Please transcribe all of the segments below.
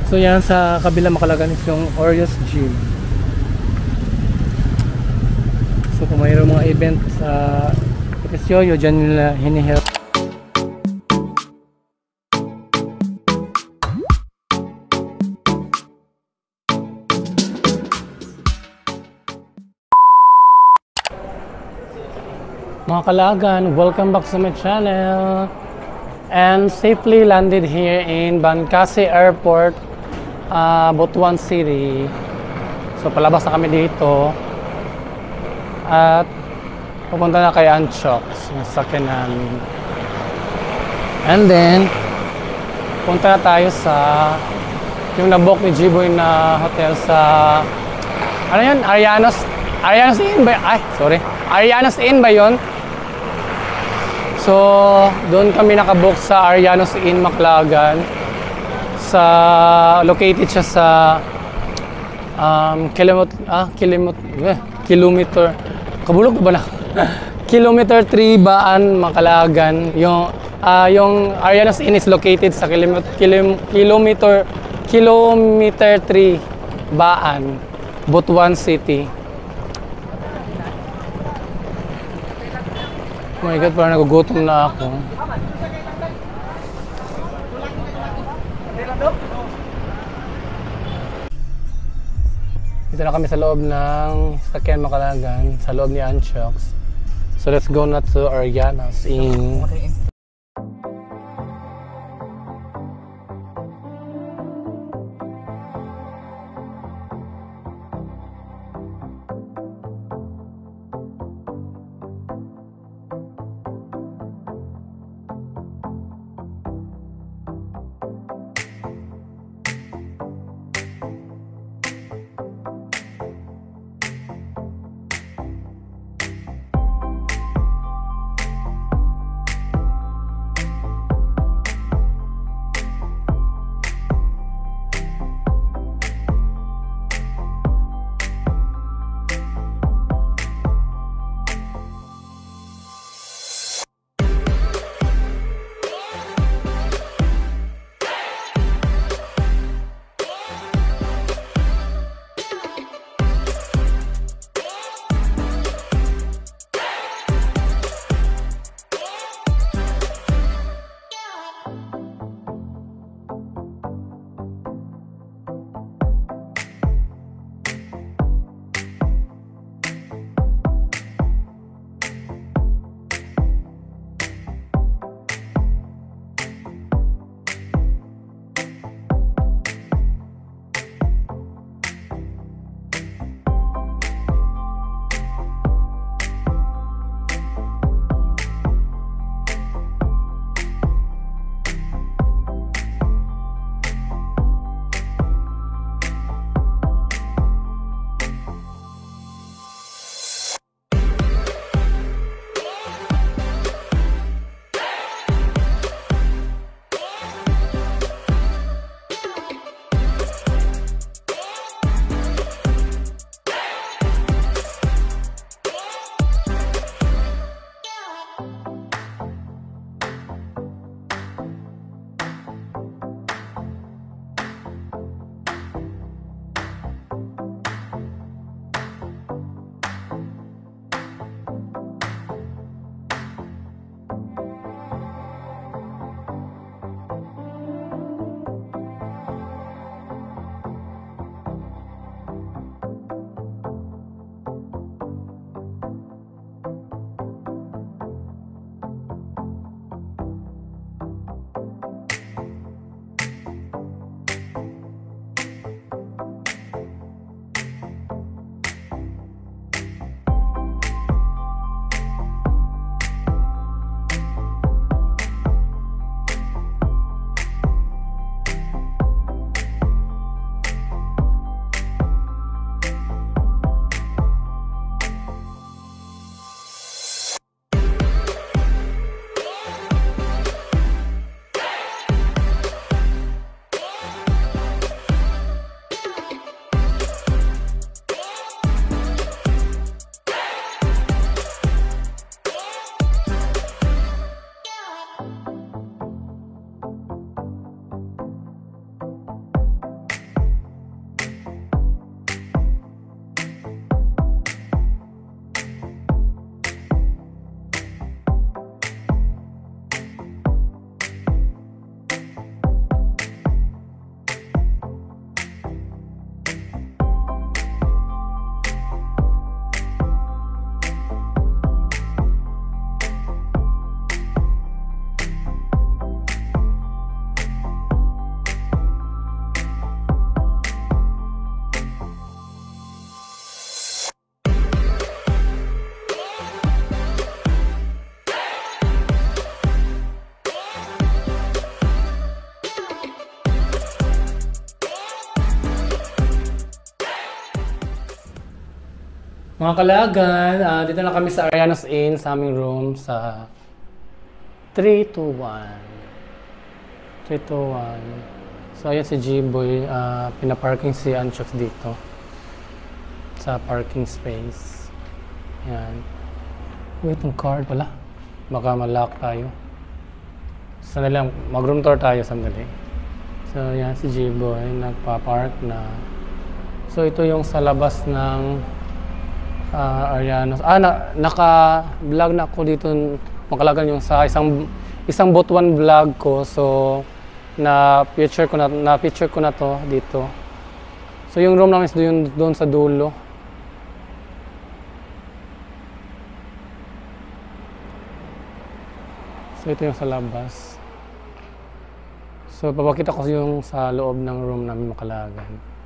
So yan sa kabila makalagan is yung Orios Gym. So kung mayroong mga event sa Ipasyoyo, dyan nila hinihelp. Mga kalagan, welcome back to my channel. And safely landed here in Bancasi Airport, Butuan City. So palabas na kami dito. At pupunta na kay Antioch, yung sakyan namin. And then punta na tayo sa yung nabook ni Jiboy na hotel sa ano yun? Arianos Inn ba? Ay, sorry. Arianos Inn ba yun? So, doon kami nakabook sa Arianos Inn, Maclagan. Located siya sa kilometer. Kabulog ba na? Kilometer 3 Baan, Maclagan. Yung Arianos Inn is located sa kilometer 3 Baan, Butuan City. Oh my God, parang nagugutom na ako. Dito na kami sa loob ng sakyan Maclagan, sa loob ni Antioch. So let's go na to Arianos Inn. Mga kalagan, dito na kami sa Arianos Inn, sa aming room sa 321. 321. So, ayan si G-Boy. Pinaparking si Anchox dito. Sa parking space. Ayan. Wait, yung card pala. Baka ma-lock tayo. Sandali lang, mag-room tour tayo sandali. So, ayan si G-Boy. Nagpa-park na. So, ito yung sa labas ng Arianos. Naka-vlog na ako dito, makalagan yung sa isang Butuan vlog ko. So, na-feature ko na to dito. So, yung room namin is doon sa dulo. So, ito yung sa labas. So, papakita ko yung sa loob ng room namin makalagan.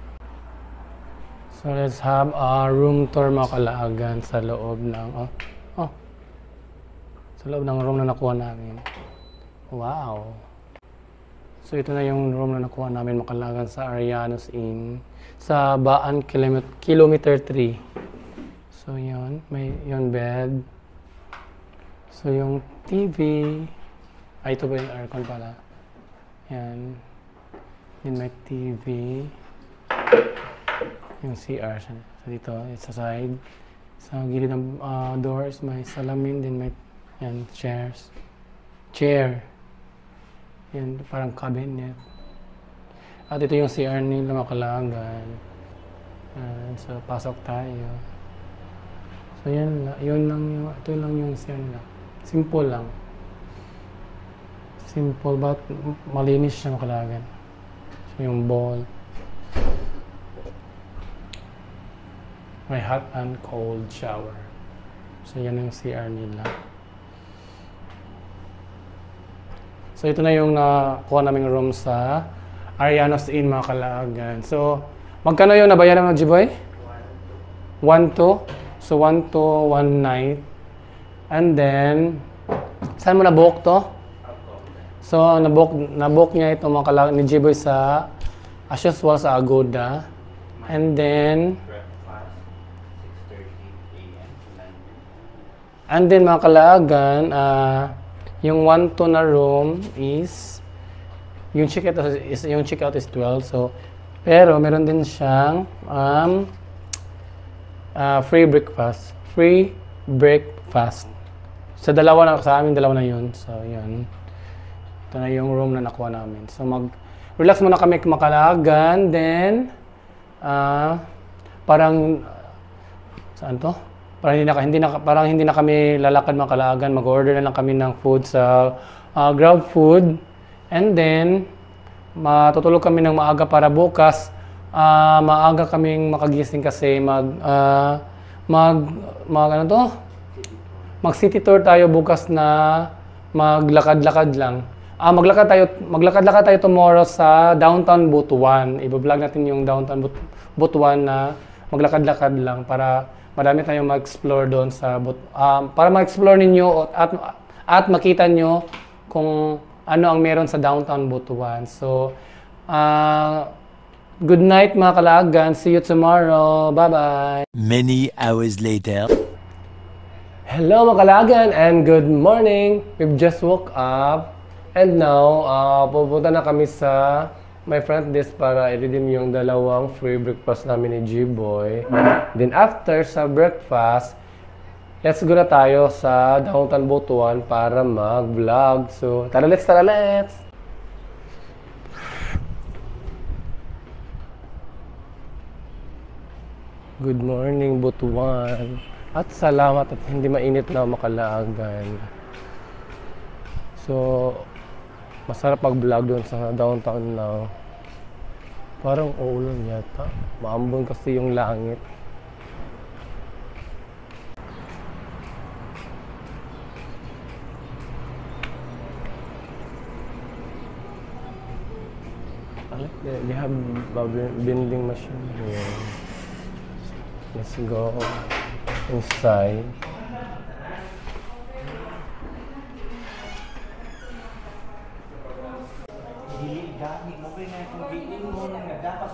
So, let's have a room tour mga kalaagan sa loob ng, sa loob ng room na nakuha namin. Wow! So, ito na yung room na nakuha namin mga kalaagan sa Arianos Inn sa Baan Kilometer 3. So, yun. May yung bed. So, yung TV. Ito ba yung aircon pala? Yan. Then may TV. Yung CR so dito, it's sa side. Sa gilid ng doors, may salamin, din may yan, chair. Yan, parang cabinet. At ito yung CR nila makalagan. So, pasok tayo. So, ito lang yung CR nila. Simple lang. Simple, but malinis siya makalagan. So, yung ball. May hot and cold shower. So, yan yung CR nila. So, ito na yung nakuha naming room sa Arianos Inn, mga kalaagan. So, magkano yung nabayaran mo, G-Boy? 1-2. So, 1-2, 1 night. And then, saan mo na-book to? So, na-book niya ito, mga kalaagan, ni G-Boy sa, as usual, sa Agoda. And then, mga kalaagan, yung 1-2 na room is, yung check-out is 12. So, pero meron din siyang free breakfast. Free breakfast. Sa amin dalawa na yun. So, yun. Ito na yung room na nakuha namin. So, mag-relax muna kami mga kalaagan. Then, parang, saan to? Parang hindi na kami lalakad mga kalaagan. Mag-order na lang kami ng food sa Grab Food. And then, matutulog kami ng maaga para bukas. Maaga kaming makagising kasi mag-city tour tayo bukas na maglakad-lakad lang. Maglakad-lakad tayo tomorrow sa downtown Butuan. I-vlog natin yung downtown Butuan na maglakad-lakad lang para marami tayong ma-explore doon para ma-explore ninyo at makita nyo kung ano ang meron sa downtown Butuan. So, good night mga kalaagan. See you tomorrow. Bye-bye. Many hours later. Hello mga kalaagan and good morning. We've just woke up and now pupunta na kami sa my front desk para i-redeem yung dalawang free breakfast namin ni G-Boy. Then after sa breakfast, let's go na tayo sa downtown Butuan para mag-vlog. So, tara let's! Good morning Butuan. At salamat at hindi mainit na makalaagan. So, masarap mag-vlog doon sa downtown na parang uulan yata. Maambon kasi yung langit. They have vending machine here. Let's go inside.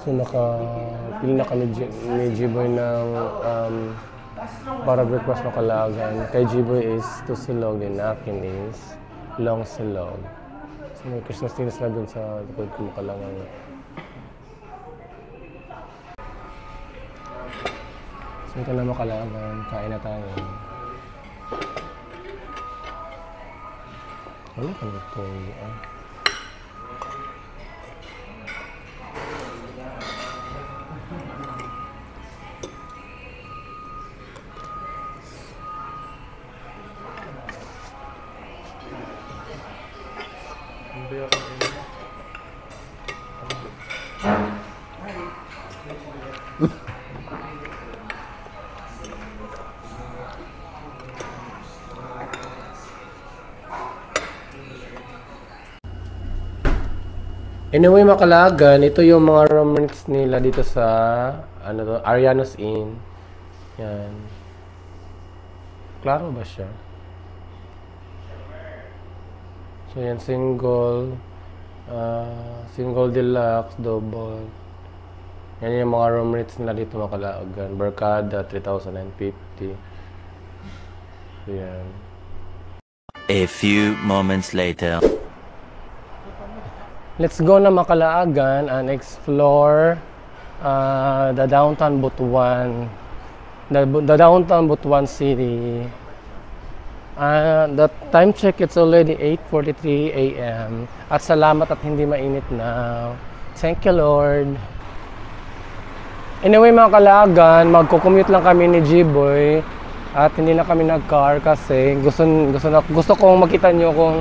So nakapili na kami ni G-Boy ng Para breakfast Makalagan. Kay Jiboy is 2 silog, din akin is long silog. So may Christmas dinners na dun sa likod ko Makalagan. So ito na Makalagan, kain na tayo. Ano ka nito? Anyway, Makalagan, ito yung mga room rates nila dito sa ano to, Arianos Inn. Yan. Klaro ba siya? So yan, single deluxe, double. Yan yung mga room rates nila dito Makalagan. Barkada 3,050. So yan. A few moments later. Let's go na Makalagan and explore the downtown Butuan. The downtown Butuan city. The time check, it's already 8:43 a.m. At salamat at hindi mainit na. Thank you, Lord. Anyway, Makalagan, magko-commute lang kami ni Jiboy. At hindi na kami nag-car kasi gusto kong makita nyo kung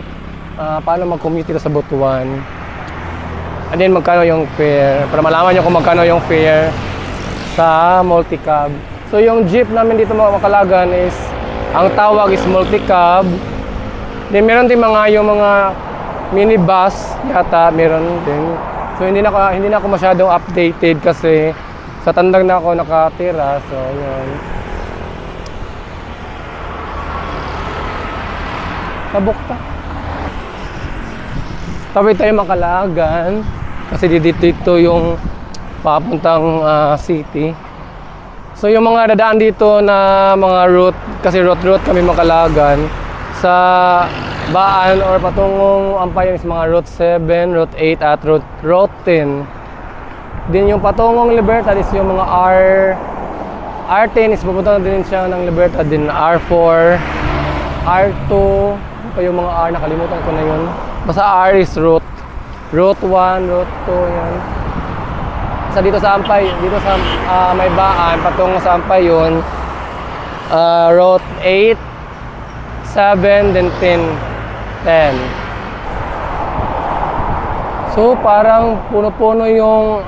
paano mag-commute dito sa Butuan. And then magkano yung fare, para malaman nyo kung magkano yung fare sa multicab. So yung jeep namin dito Makalagan is, ang tawag is multicab. Then meron din yung mga minibus yata, meron din. So hindi na ako masyadong updated kasi sa Tandag na ako nakatira. So yun. Tabukta. Tawid tayo Makalagan kasi dito yung papuntang city. So yung mga dadaan dito na mga route, kasi route kami Makalagan sa Baan or patungong Ampayan is mga route 7, route 8 at route 10. Din yung patungong Libertad is yung mga R10 is pupunta na din siya ng Libertad, din R4, R2, pa yung mga R, nakalimutan ko na yun. Basta R is route 1, route 2, yan. Sa dito sa Ampay, dito sa may Baan, patungo sa Ampay yun, route 8, 7, then 10. So parang puno-puno yung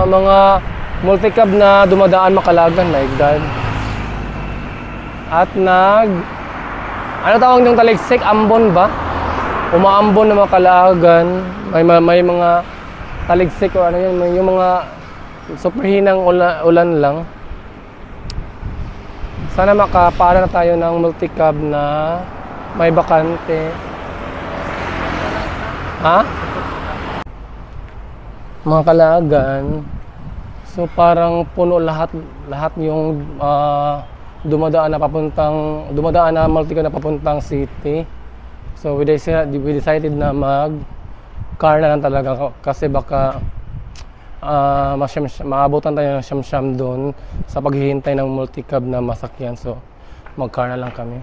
mga multicab na dumadaan Makalagan, my God. At ano tawag yung taligsik? Ambon ba? Umaambon na Makalagan. May mga taligsik o ano yun, yung mga super hinang ulan lang. Sana makapara na tayo ng multicab na may bakante. Ha? Makalagan. So parang puno lahat yung dumadaan na multicab na papuntang city. So we decided na mag-car na lang talaga kasi baka maabutan tayo ng siyam-siyam doon sa paghihintay ng multicab na masakyan. So mag-car na lang kami.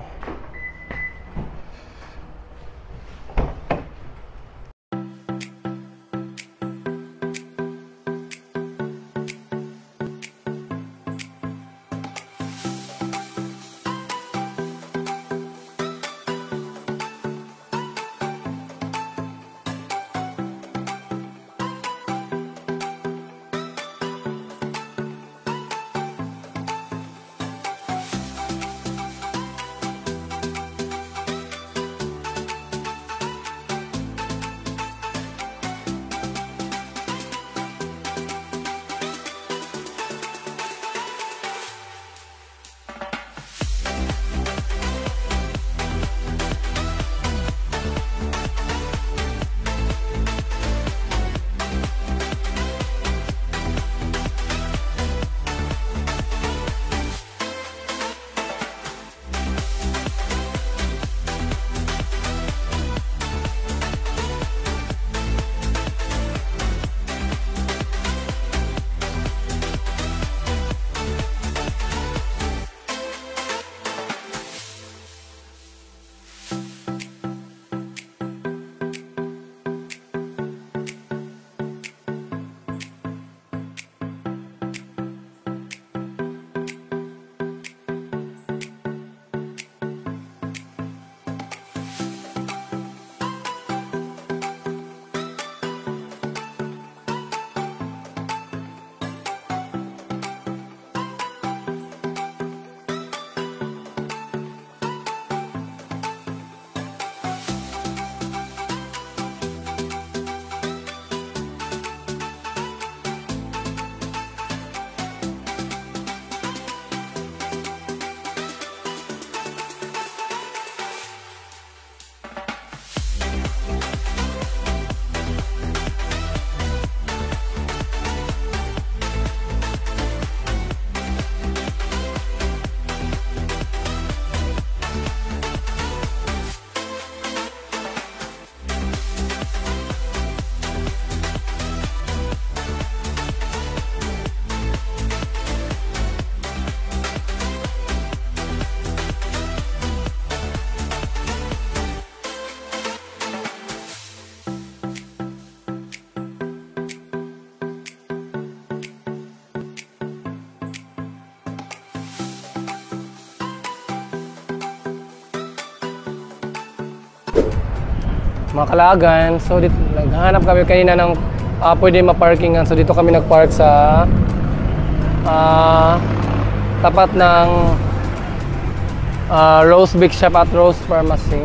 mga kalagan. So dito, naghahanap kami kanina ng pwede ma-parkingan. So dito kami nag-park sa tapat ng Rose Bake Shop at Rose Pharmacy.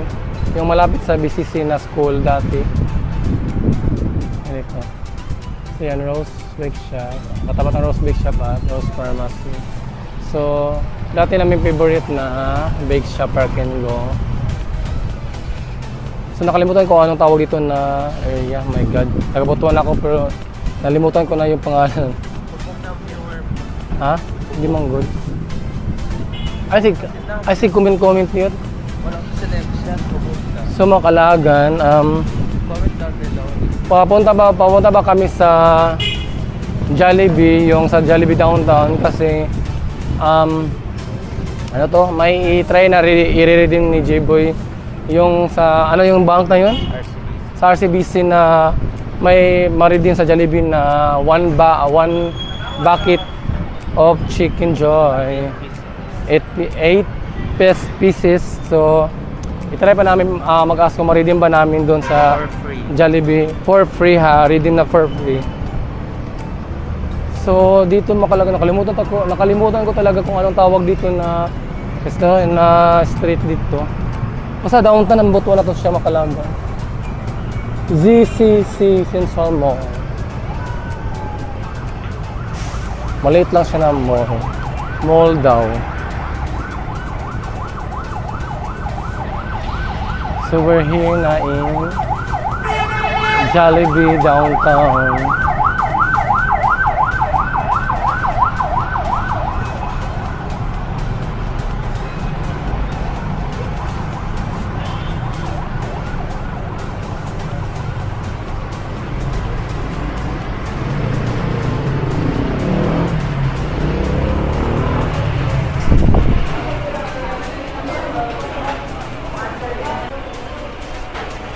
Yung malapit sa BCC na school dati. Dito. So yan, Rose Bake Shop. Katapat ng Rose Bake Shop at Rose Pharmacy. So, dati namin favorite na bake shop, park and go. So, nakalimutan ko anong tawag dito na area. My God. Nagabutuan ako pero nalimutan ko na yung pangalan. Ha? Hindi man good. I see comment yun. Walang selection. So, mga kalagan, Comment down below. papunta ba kami sa Jollibee, yung sa Jollibee downtown kasi ano to, may i-try na i-redeem ni J-Boy yung sa ano yung bank na yun? RCB. Sa RCBC na may ma-redeem sa Jollibee na one bucket of Chicken Joy, 8 pieces. So i-try pa namin mag-ask kung ma-redeem ba namin doon sa For free. Jollibee for free ha, redeem na for free. So dito nakalimutan ko talaga kung anong tawag dito na street dito. Basta downtown ng Butuan na to siya, Makalaga. ZCC Central Mall. Maliit lang siya na mall. Mall daw. So we're here na in Jollibee downtown.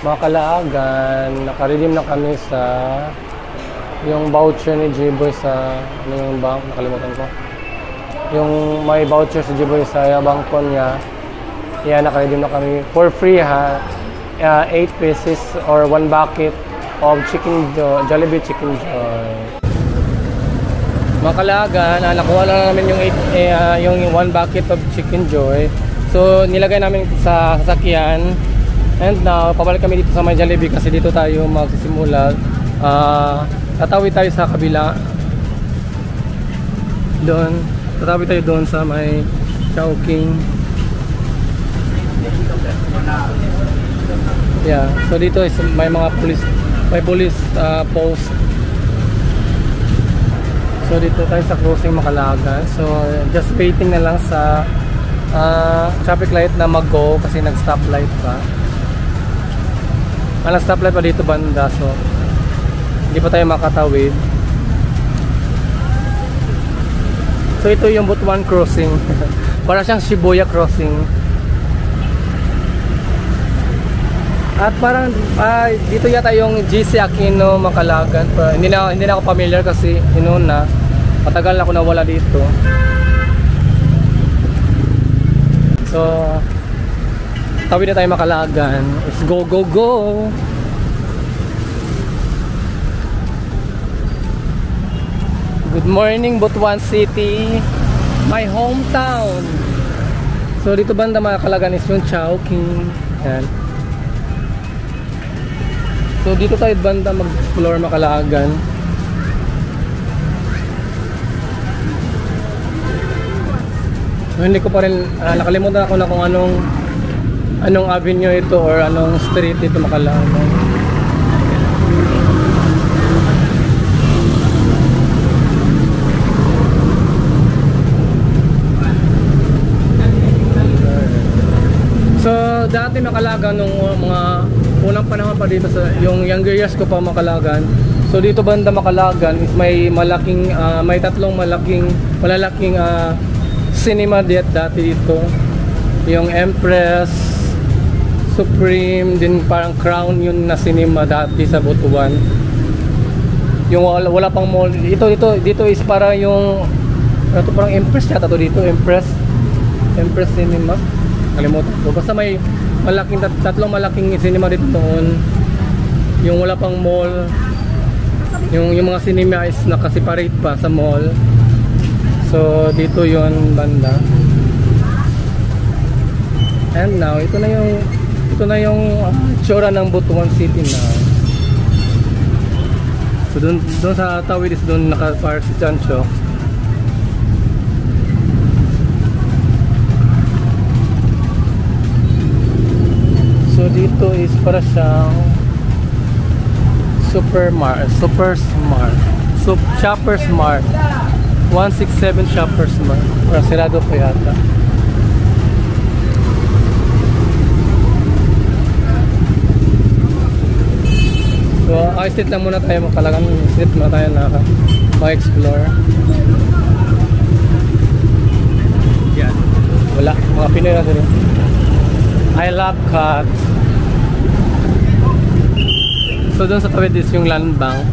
Mga kalaagan, nakaredeem na kami sa yung voucher ni J-Boy sa ano yung bank, nakalimutan ko. Yung may voucher si J-Boy sa bangko niya. Yan, nakaredeem na kami for free ha. 8 pieces or 1 bucket of Jollibee Chicken Joy. Mga kalaagan, nakuha na namin yung 1 bucket of Chicken Joy. So nilagay namin sa sasakyan. And now, pabalik kami dito sa may Jollibee kasi dito tayo magsisimula. Tatawid tayo sa kabila. Doon. Tatawid tayo doon sa may Chowking. Yeah. So dito is may mga police post. So dito tayo sa crossing Makalagan. So just waiting na lang sa traffic light na mag-go kasi nag-stoplight pa. Walang stoplight pa dito banda, so hindi pa tayo makatawid. So ito yung Butuan crossing. Para siyang Shibuya crossing. At parang dito yata yung GC Aquino Makalagan. Hindi na ako familiar kasi na matagal na ako nawala dito. So tawid na tayo Makalagan. Let's go, go, go! Good morning, Butuan City, my hometown. So dito banda Makalagan is yung Chowking. Yan. So dito tayo banda mag-explore Makalagan. So hindi ko pa rin nakalimutan ako na kung anong avenue ito or anong street ito Makalagan. So dati Makalagan nung mga unang panahon pa dito sa yung younger years ko pa Makalagan. So dito banda Makalagan is may malaking may tatlong malalaking cinema dati dito. Yung Empress, Supreme, din parang Crown yun na cinema dati sa Butuan. Yung wala pang mall. Dito is para yung ito parang Empress yata to dito, Empress Cinema. Kalimutan ko. Basta may tatlong malaking cinema dito noon. yung wala pang mall, yung mga cinema is nakaseparate pa sa mall. So dito yon banda. And now ito na yung tsura ng Butuan City now. So doon sa tawid is doon naka-park si Chancho. So dito is para siyang Shoppers Mart 167 Shoppers Mart. Para sirado pa yata. So i-sit lang muna tayo, makalagan sit muna tayo na ma-explore. Yan, wala, mga Pinoy na din. I love cats. So doon sa tawid is yung land bank.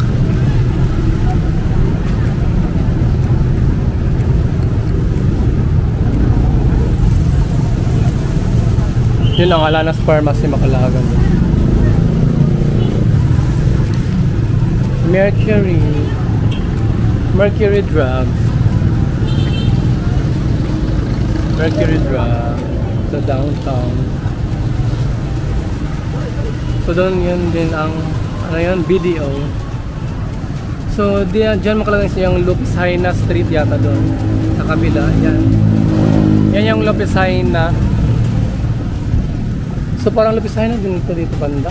Yun lang, Alanas Pharmacy, Makalagan. Mercury Drugs sa downtown. So doon yun din ang BDO. So diyan Makalagan siya yung Lopez Haina Street yata doon sa kabila. Yan yung Lopez Haina. So parang Lopez Haina din ito dito banda.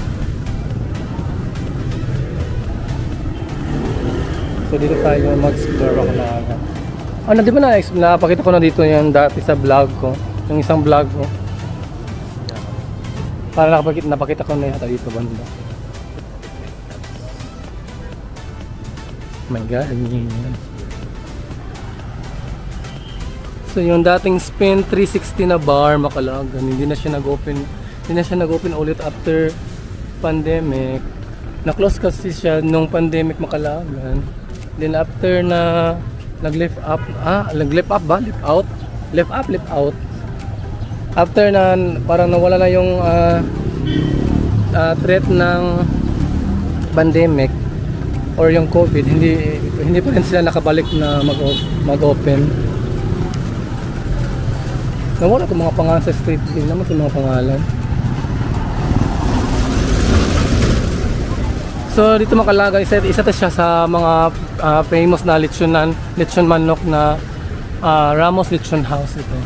So dito tayo mag-explore Makalagan. Ano, di ba napakita ko na dito yan dati sa vlog ko, yung isang vlog ko. Para napakita ko na yata dito banda. Oh my god, so yung dating Spin 360 na bar Makalagan, hindi na siya nag-open ulit after pandemic. Na-close kasi siya nung pandemic Makalagan. Then after na nag-lift out. After na parang nawala na yung threat ng pandemic or yung COVID, hindi pa rin sila nakabalik na mag-open. Nawala itong mga pangalan sa street din naman itong mga pangalan. So dito Makalagan, isa to siya sa mga famous na lechon manok na Ramos Lechon House ito.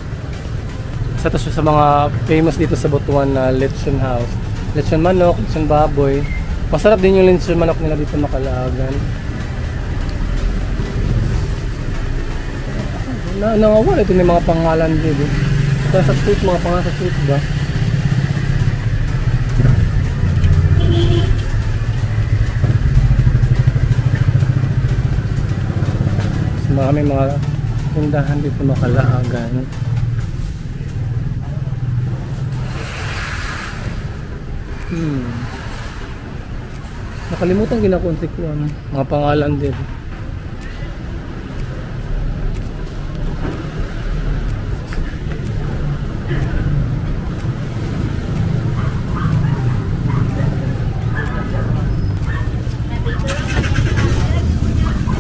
Isa to siya sa mga famous dito sa Butuan na lechon house. Lechon manok, lechon baboy. Masarap din yung lechon manok nila dito Makalagan. Nawawala ito ng mga pangalan dito. Ito sa street, mga pangalan sa street ba? Marami mga tindahan dito Makalagan. Nakalimutan kinakonsek ko mga pangalan din.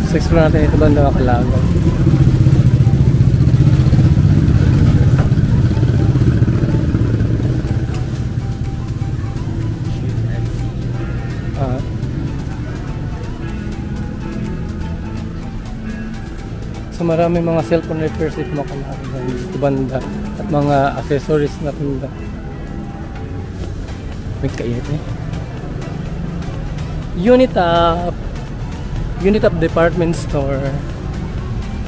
So explore natin ito banda Makalagan. So marami mga cellphone repairs dito Makalagan dito banda at mga accessories na tinda. May kainit eh. Unitop Department Store.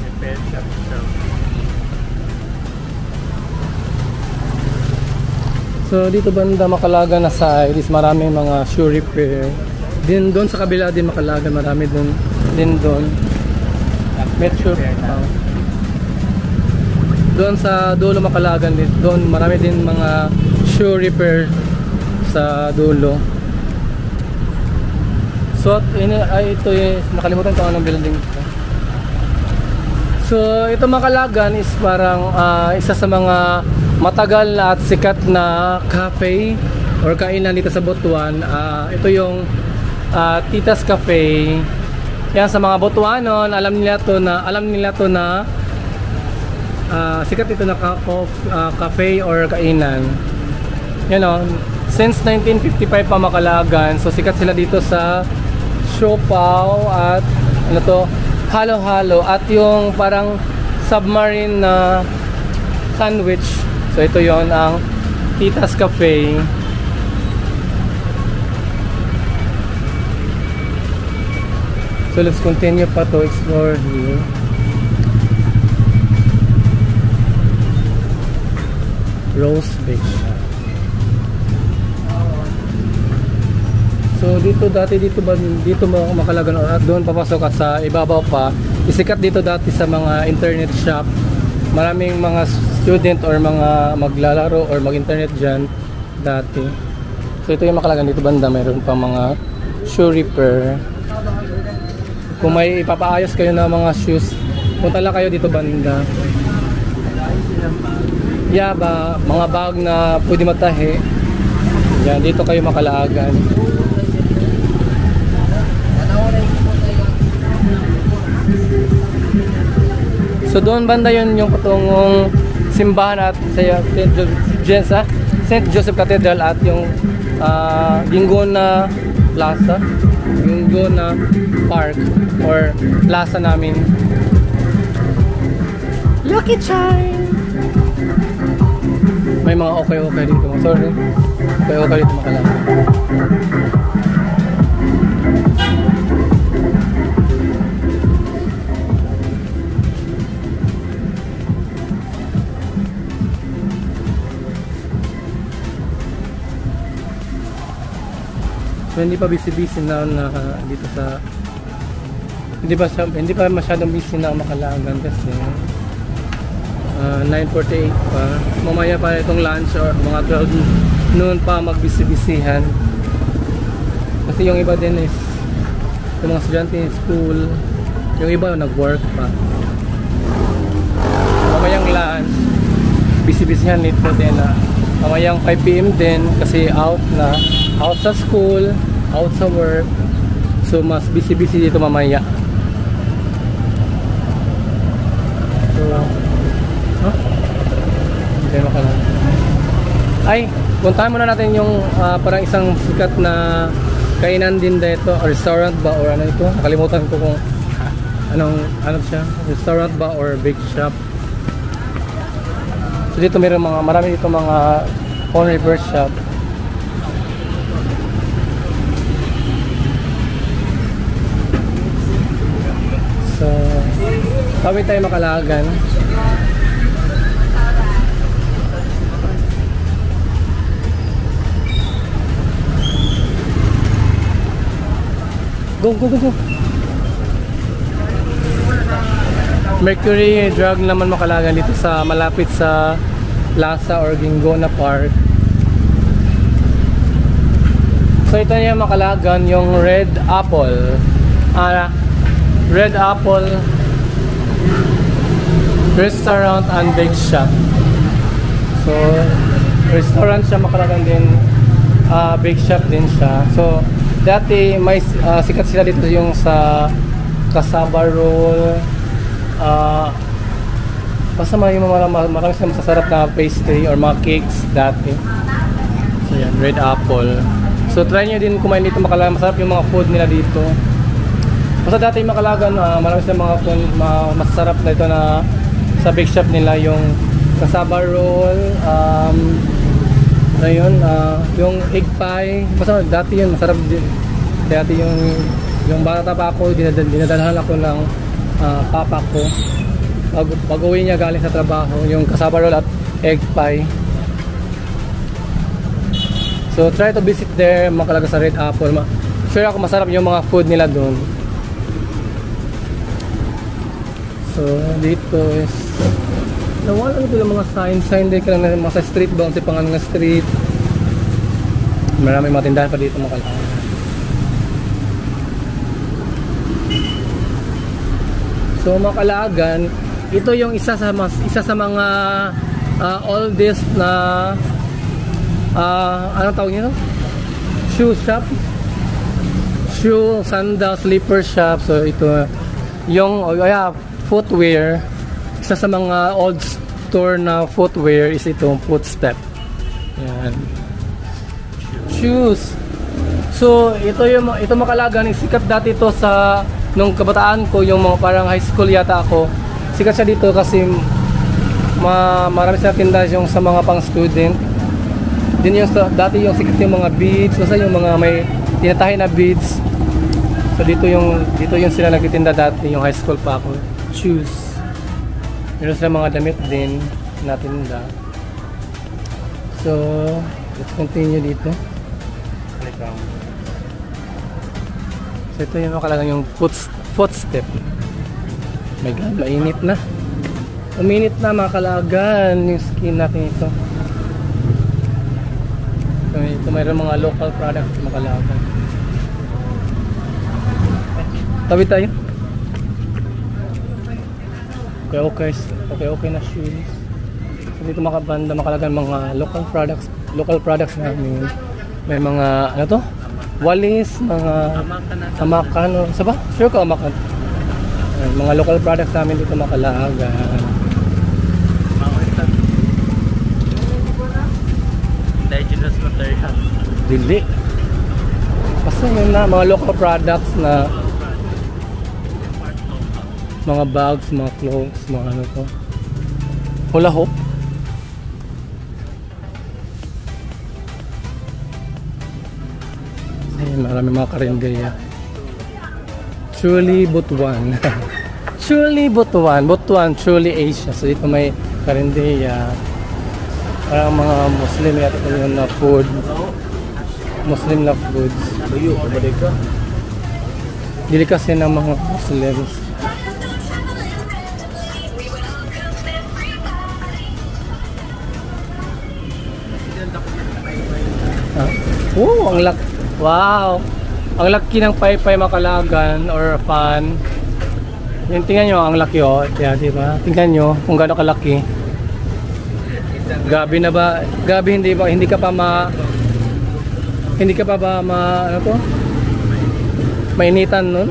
Repair shop. So dito banda Makalagan na side is marami mga shoe repair. Din doon sa kabila din Makalagan marami doon. Metro doon sa dulo Makalagan din. Doon marami din mga shoe repair sa dulo. So ito nakalimutan ko anong building ito. So ito Makalagan is parang isa sa mga matagal na at sikat na cafe or kainan dito sa Butuan. Ito yung Tita's Cafe. Yan, sa mga Botoanon, alam nila to na sikat ito na cafe or kainan. You know, since 1955 pa Macalagan, so sikat sila dito sa siopaw at ano to, halo-halo at yung parang submarine na sandwich. So ito yon ang Tita's Cafe. So let's continue pa to explore here. Rose Bake Shop. So dito Macalagan or at doon papasok at sa ibabaw pa. Isikat dito dati sa mga internet shop. Maraming mga student or mga maglalaro or mag-internet dyan dati. So ito yung Macalagan dito banda, mayroon pa mga shoe repair. Kung may ipapaayos kayo na mga shoes, punta lang kayo dito banda. Yeah, mga bag na pwede matahi. Yan, dito kayo Macalagan. So doon banda yun yung patungong simbahan at St. Joseph Cathedral at yung Gingona Plaza, Gingona Park or plaza namin. Lucky Charm! May mga okay dito. Sorry. Okay dito Macalagan. So, hindi pa busy na dito sa hindi pa masyadong busy na Macalagan kasi 9:48 pa. Mamaya pa itong lunch or mga 12 noon pa magbisi-bisihan. Kasi yung iba din is yung mga estudyante in school, yung iba nag-work pa. Mamayang lunch, bisi-bisihan nito din na mamayang 5 PM din kasi out sa school, out sa work. So mas busy dito mamaya. So okay, Macalagan. Ay, puntahan muna natin yung parang isang sikat na kainan din dito, or restaurant ba or ano ito? Nakalimutan ko kung ano siya, restaurant ba or bake shop. So dito marami dito mga phone repair shop. So tawid tayo Macalagan. Go. Mercury Drug naman Macalagan dito sa malapit sa Plaza or Gingona Park. So ito yung Macalagan, yung Red Apple. Red Apple Restaurant and Bake Shop. So restaurant siya Macalagan din, bake shop din siya. So dati may sikat sila dito yung sa cassava roll, basta marami silang masasarap na pastry or mga cakes dati. So yan, Red Apple. So try nyo din kumain dito Macalagan, masarap yung mga food nila dito. Basta dati Macalagan, marami silang mga food, masasarap na ito na sa bake shop nila, yung cassava roll, ayun, yung egg pie, basta dati yun masarap din. Dati yung bata pa ako, dinadalhan ako ng papa ko pag uwi niya galing sa trabaho, yung cassava roll at egg pie. So try to visit there Macalagan sa Red Apple. Sure ako masarap yung mga food nila doon. So dito is nawala nito yung mga sign din ka lang mga sa street ba, kasi pangalan ng street. Maraming mga tindahan pa dito Macalagan. So Macalagan, ito yung isa sa mga oldest na anong tawag nito? shoe, sandal, slipper shop. So ito yung footwear. Isa sa mga old store na footwear is itong Footstep. Yan. Shoes. So ito Makalagan, sikat dati to sa nung kabataan ko, yung mga parang high school yata ako. Sikat siya dito kasi marami siya tinda yung sa mga pang student. Din yung dati yung sikat yung mga beads, basta yung mga may tinatahi na beads. So dito yung sila nagtitinda dati, yung high school pa ako. Shoes. Meron sila mga damit din natinda. So let's continue dito. So ito yung Makalagan, yung Footstep. My God, mainit na. Uminit na Makalagan yung skin natin ito. So ito mayroon mga local products Makalagan. Tabi tayo. Okay na shoes. So dito Makabanda, Makalagan, mga local products namin. May mga ano to? Walis, mga hamakan, sa ba? Sure ka hamakan. Mga local products namin dito Makalagan. Indigenous material. Dili. Basta yun na, mga local products na mga bags, mga clothes, mga ano to. Hula hoop. Ayun, marami mga karinderya. Truly Butuan. Butuan, truly Asia. So dito may karinderya. Parang mga Muslim yata yung na food. Muslim na foods. Dili kasi ng mga Muslims. Oh, ang laki. Wow. Ang laki ng paypay Makalagan or fan. Yung tingnan nyo, ang laki oh. Yeah, diba? Tingnan nyo kung gaano kalaki. Gabi na ba? Gabi hindi ka pa ano to? Mainitan nun.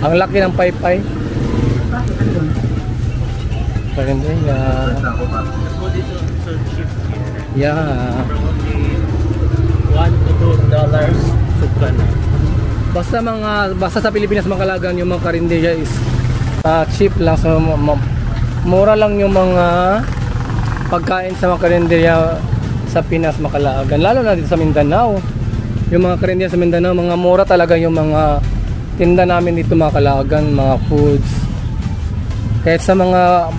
Ang laki ng paypay. Maganda yeah. $1 to $2 sukan. Basta sa Pilipinas Makalagan yung mga karinderya is cheap lang, so mura lang yung mga pagkain sa mga karinderya sa Pinas Makalagan, lalo na dito sa Mindanao. Yung mga karinderya sa Mindanao, mga mura talaga yung mga tinda namin dito Makalagan, mga foods. Kahit sa mga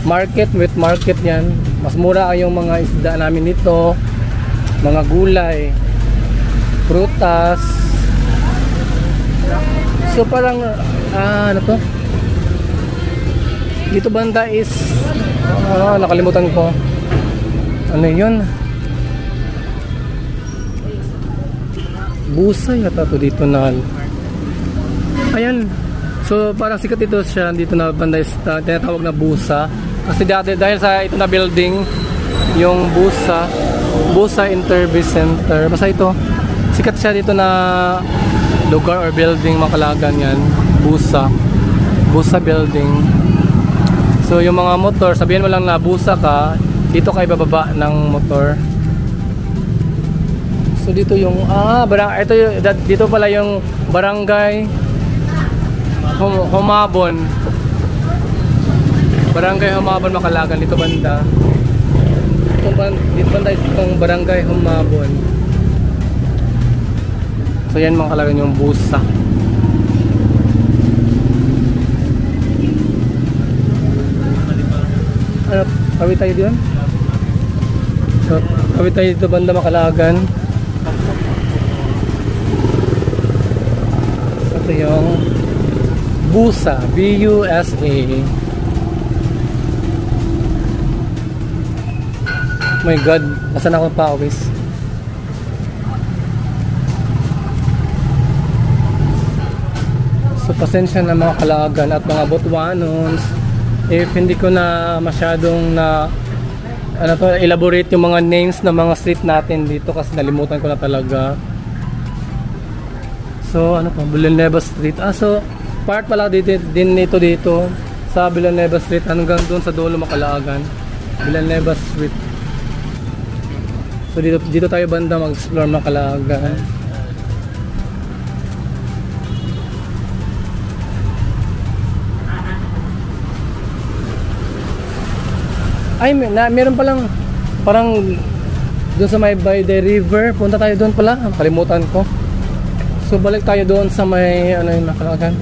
wet market yan, mas mura yung mga isda namin dito, mga gulay, prutas. So parang ano to? Dito banda is nakalimutan ko. Ano 'yun? Busa yata to dito na. Ayan. So parang sikat ito siya dito na banda is tinatawag na Busa. Kasi dahil sa ito na building, yung Busa Interview Center. Basta ito, sikat siya dito na lugar or building Makalagan yan. Busa building. So yung mga motor, sabihin mo lang na Busa ka, dito kayo bababa ng motor. So dito yung dito pala yung Barangay Humabon. Barangay Humabon Makalagan, dito banda. Dito banda itong Barangay Humabon. So yan Makalagan yung Busa. Ano, kawit tayo doon? So, kawit tayo dito banda Makalagan. Ito yung Busa, B-U-S-A. My God, asan ako pawis? So pasensya na mga Kalagan at mga Butuanons if hindi ko na masyadong elaborate yung mga names ng mga street natin dito kasi nalimutan ko na talaga. So ano pa, Villanueva Street. So part pala dito, din ito dito sa Villanueva Street hanggang doon sa dulo Macalagan. Villanueva Street. So dito tayo banda mag-explore Macalagan. Ay, meron palang parang doon sa may by the river. Punta tayo doon pala. Kalimutan ko. So balik tayo doon sa may ano yung Macalagan.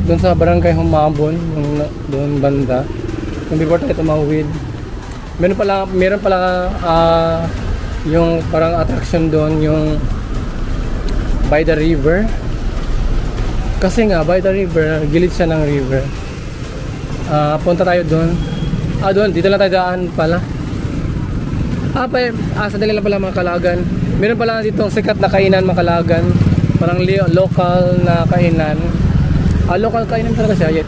Doon sa Barangay Humabon, doon banda. Yung before tayo tumawid. Meron pala yung parang attraction doon, yung by the river. Kasi nga by the river, gilid siya ng river. Punta tayo doon. Doon, dito lang tayo daan pala. Sandali lang pala Macalagan. Meron pala ditong sikat na kainan Macalagan. Parang local na kainan. Local kainan talaga siya.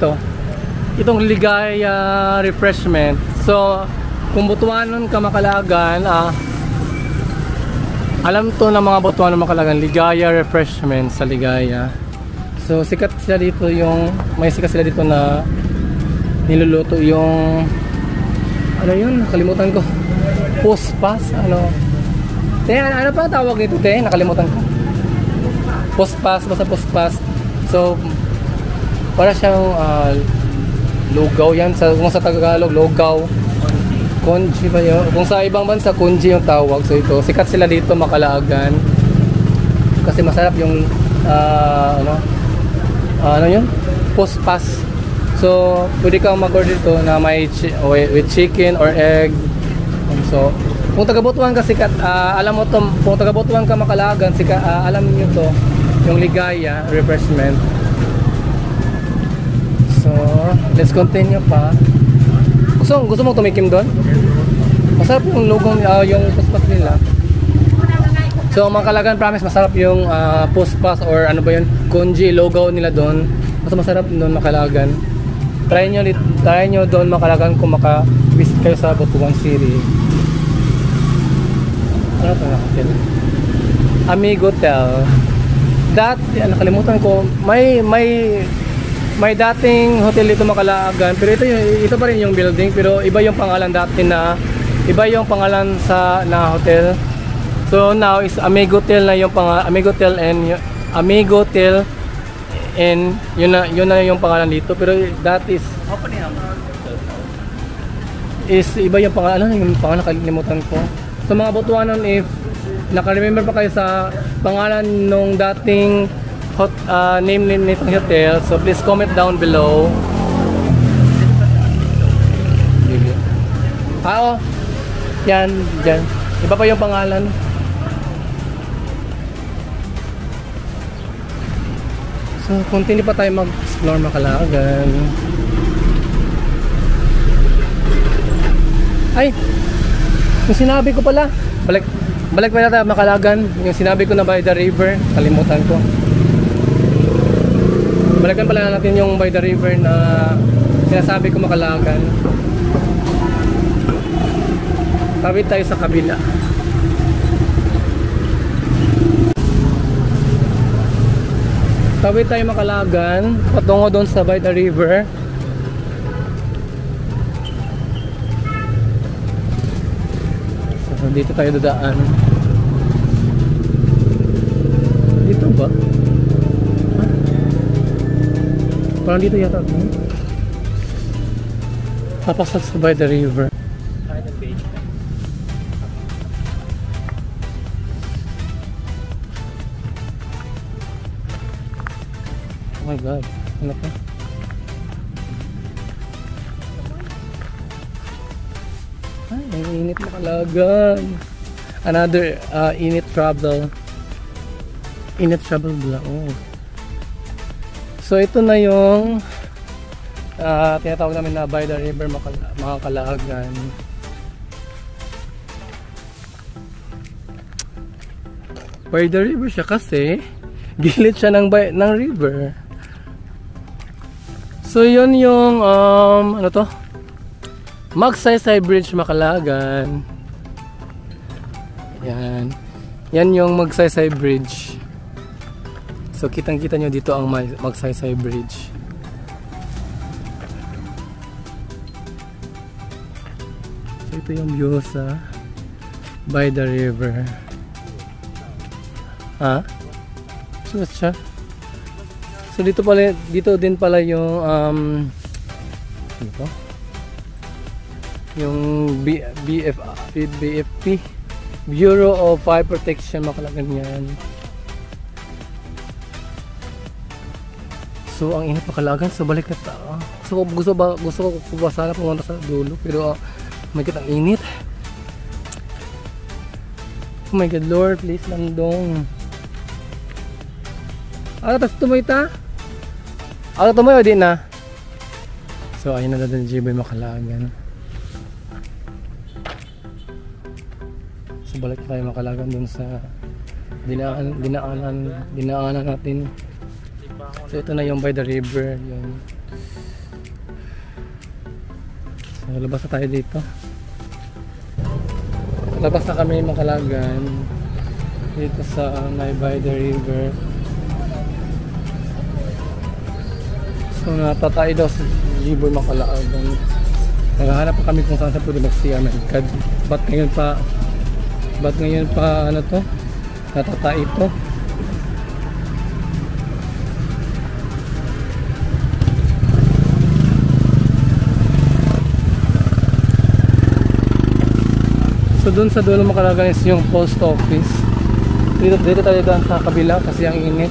Itong Ligaya Refreshment. So, kung Butuanon ka Macalagan, alam to ng mga Butuanon Macalagan, Ligaya Refreshment sa Ligaya. So, sikat sila dito may sikat sila dito na niluluto yung ano yun, nakalimutan ko. Postpas, ano pa tawag nito, nakalimutan ko. Postpas, basta postpas. So para siyang lugaw yan, kung sa Tagalog lugaw, konji ba yun? Kung sa ibang bansa konji yung tawag. So ito, sikat sila dito Macalagan kasi masarap yung ano yun, postpas. So, pwede kang mag-order dito na may with chicken or egg. So, kung taga-Butuan ka sikat, alam mo to, kung taga-Butuan ka Macalagan, alam niyo to, yung Ligaya Refreshment. So, let's continue pa. Gusto mo tumikim doon? Masarap yung lugong, yung puspas nila. So, Macalagan, promise, masarap yung puspas or ano ba yun, konji, logaw nila doon. Mas masarap doon Macalagan. Try nyo doon Macalagan kung maka-visit kayo sa Butuan City. Ano ito na hotel? Amigo Hotel. Nakalimutan ko, may dating hotel dito Macalagan, pero ito pa rin yung building, pero iba yung pangalan dati iba yung pangalan na hotel. So now is Amigo Hotel na yung Amigo Hotel and yun na yung pangalan dito, pero that is iba yung pangalan, nakalimutan ko. So mga Butuanon, if naka-remember pa kayo sa pangalan nung dating name nitong hotel, so please comment down below. Yan, dyan. Iba pa yung pangalan. So, continue pa tayo mag-explore Macalagan. Ay! Yung sinabi ko pala, balik pa natin Macalagan. Yung sinabi ko na by the river, kalimutan ko. Balikan pala natin yung by the river na sinasabi ko Macalagan. Tawid tayo sa kabila. Tawid tayo Macalagan, patungo doon sa by the river. So, dito tayo dadaan. Dito ba? Parang dito yata. Papasok sa by the river. Oh my God, ano pa? Ay, ang init Macalagan. Another init travel. Init travel bla. Oh. So ito na yung tinatawag namin na by the river Macalagan. By the river siya kasi gilid siya ng river. So yun yung ano to? Magsaysay Bridge Macalagan. Yan. Yan yung Magsaysay Bridge. So kitang-kita nyo dito ang Magsaysay Bridge. So ito yung view sa by the river. Ha? So siya. So dito din pala yung ano to? Yung BFP, Bureau of Fire Protection, makalagan yan. So ang init makalagan, so balik na tayo. Gusto ko ba sana pumunta sa dulo, pero may kitang init. Oh my God, Lord, please lang dong. Tapos tumoy ta? Tumoy o di na? So ayun na din Jiboy makalagan. So balik tayo makalagan dun sa dinaanan natin. So ito na yung by the river, yun. So labas na tayo dito. Labas na kami makalagan dito sa may by the river. So natatay daw sa Jiboy makalagan. Naghahanap pa kami kung saan sa pwede mag-CR. God, ba't ngayon pa ano to? Natatay ito. So dun sa dulo makalagan is yung post office. Dito tayo daan sa kabila kasi ang init.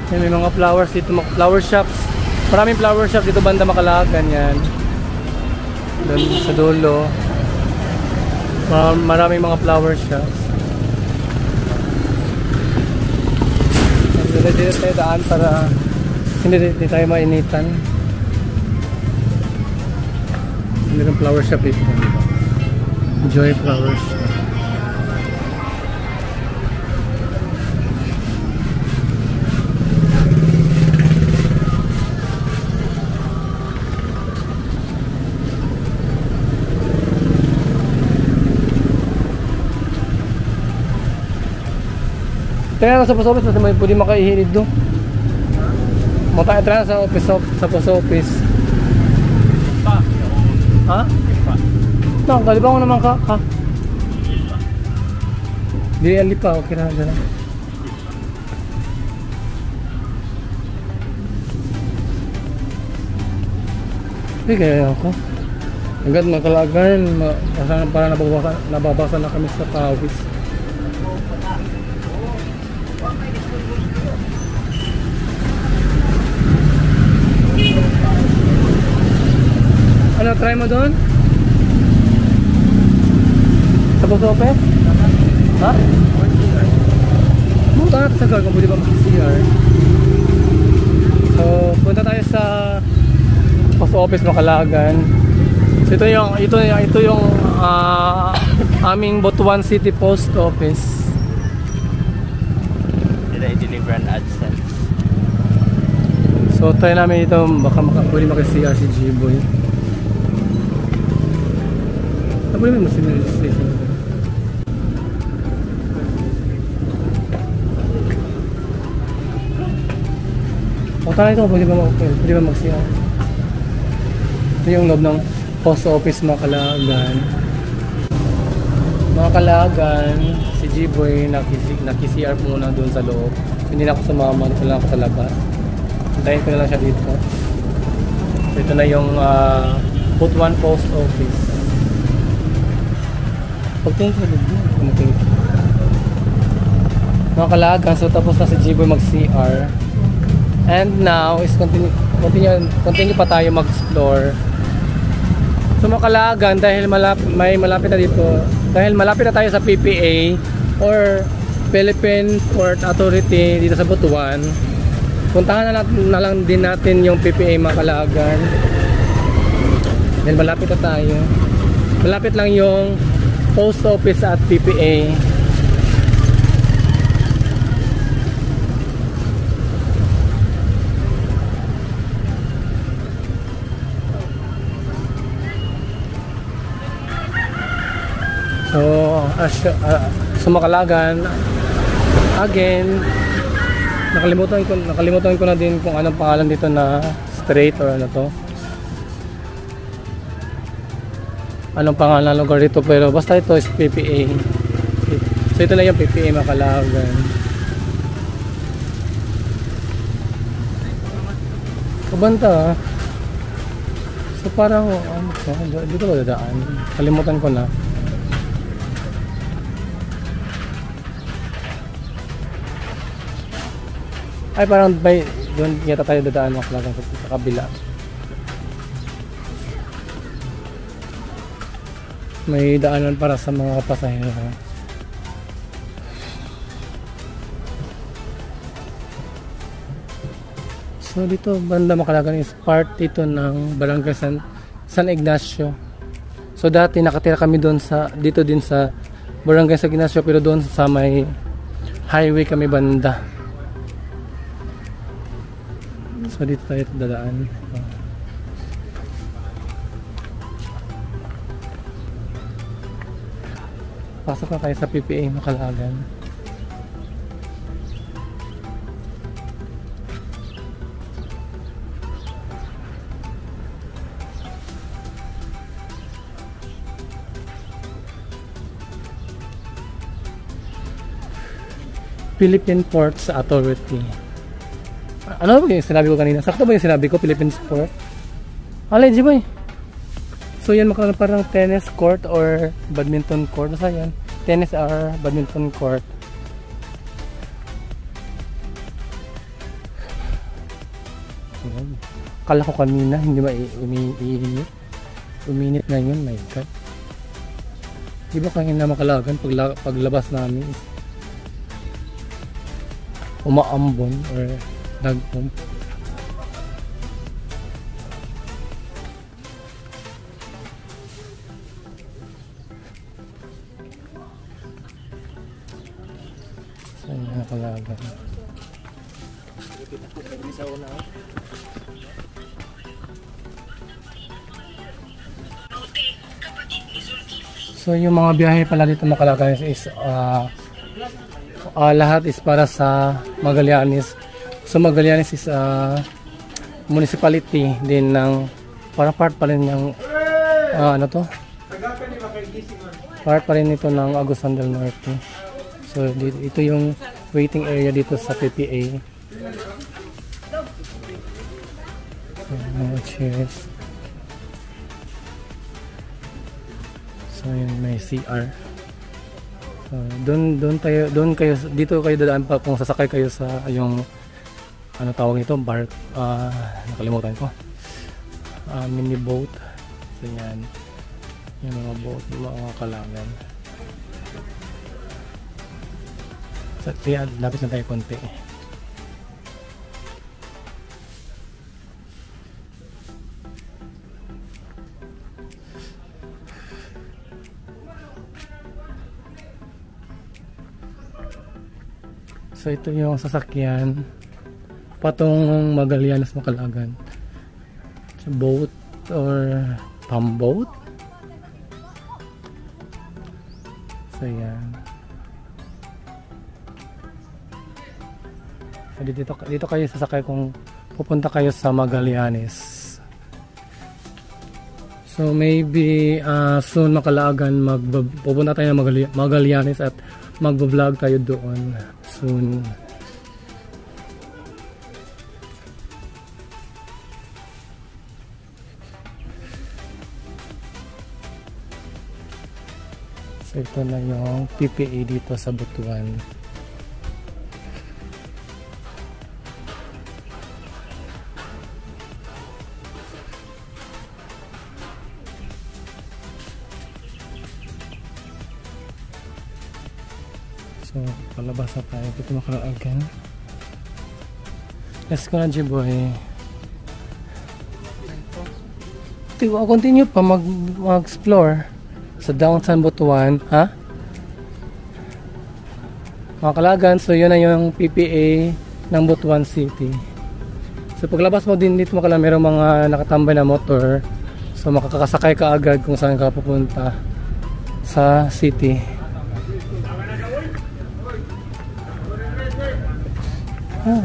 May mga flowers dito, flower shops. Maraming flower shop dito banda makalagan yan. Dun sa dulo. Maraming mga flower shops. Dito tayo daan para hindi tayo mainitan. Mayroong flower shop dito. Joy Flowers. Kaya sa post office kasi may pwede makaihilid doon. Mata entrance sa post office. Ha? No, kaliban ko naman ka. Di alipa, okay na dyan. Hindi kaya ako. Agad makalagan, para nababasa na kami sa pawis. Ano, try mo doon? Sa post office? Ha? Punta natin sa gar kung pwede ba mag-CR. So, punta tayo sa post office makalagan. So, ito yung aming Butuan City Post Office. Did I deliver an AdSense? So, try namin ito, baka pwede mag-CR si Jiboy. Pwede mo mag-registration. O tayo ito, pwede ba mag-CR? Ito yung loob ng post office makalagan. Si Jiboy naki-CR muna doon sa loob. Hindi na ako sumama, dito lang ako sa labas. Hintayin ko na lang siya dito. So ito na yung Butuan Post Office. Pagtingin ko dito, mga kalagan, so tapos na si Jiboy mag-CR. And now is continue pa tayo mag-explore. So mga kalagan, dahil malapit na dito, dahil malapit na tayo sa PPA or Philippine Port Authority dito sa Butuan, puntahan na lang din natin yung PPA mga kalagan. Dahil malapit na tayo. Malapit lang yung post office at PPA. So makalagan, again. Nakalimutan ko na din kung anong pangalan dito na street or ano to. Anong pangalan ng lugar dito, pero basta ito is PPA. So ito na yung PPA Macalagan. Kabanta. So parang ano to, dito ba dadaan? Kalimutan ko na. Ay parang doon yata tayo dadaan Macalagan sa kabila. May daanan para sa mga pasahero. So dito banda Macalagan is part dito ng Barangay San Ignacio. So dati nakatira kami doon dito din sa Barangay San Ignacio, pero doon sa may highway kami banda. So dito tayo dadaan. Pasok na tayo sa PPA Macalagan. Philippine Ports Authority. Ano ba yung sinabi ko kanina? Sakto ba yung sinabi ko? Philippine Port? Alay, boy. So yan Macalagan parang tennis court or badminton court. Nasa yan? Tennis or badminton court. Kala ko kanina hindi ba uminit? Uminit na yun, my god. Di ba kanina Macalagan paglabas namin umaambon or nagpump. So yun Macalagan. So yung mga biyahe pala dito Macalagan is lahat is para sa Magallanes. So Magallanes is municipality din ng parang part pa rin ng ano to? Part pa rin ito ng Agusan del Norte. So ito yung waiting area dito sa PPA. Cheers. So yun may CR. So, doon kayo dito kayo dadaan pa kung sasakay kayo sa yung ano tawag nito, bark, nakalimutan ko, mini boat. So yan yung mga boat, mga kalangan. So yan, lapit na tayo konti. So ito yung sasakyan patungong Magallanes Macalagan. So, boat or pamboat. So yan. So, dito kayo sasakay kung pupunta kayo sa Magallanes. So maybe soon Macalagan pupunta tayo ng Magallanes at magbo-vlog tayo doon soon. So ito na yung PPA dito sa Butuan. So palabas na tayo dito Macalagan. Let's go na G-boy. Continue pa mag-explore sa downtown Butuan, ha? Macalagan, so yun na yung PPA ng Butuan City. So paglabas mo din dito Macalagan, mayroong mga nakatambay na motor. So makakasakay ka agad kung saan ka pupunta sa city. Ah.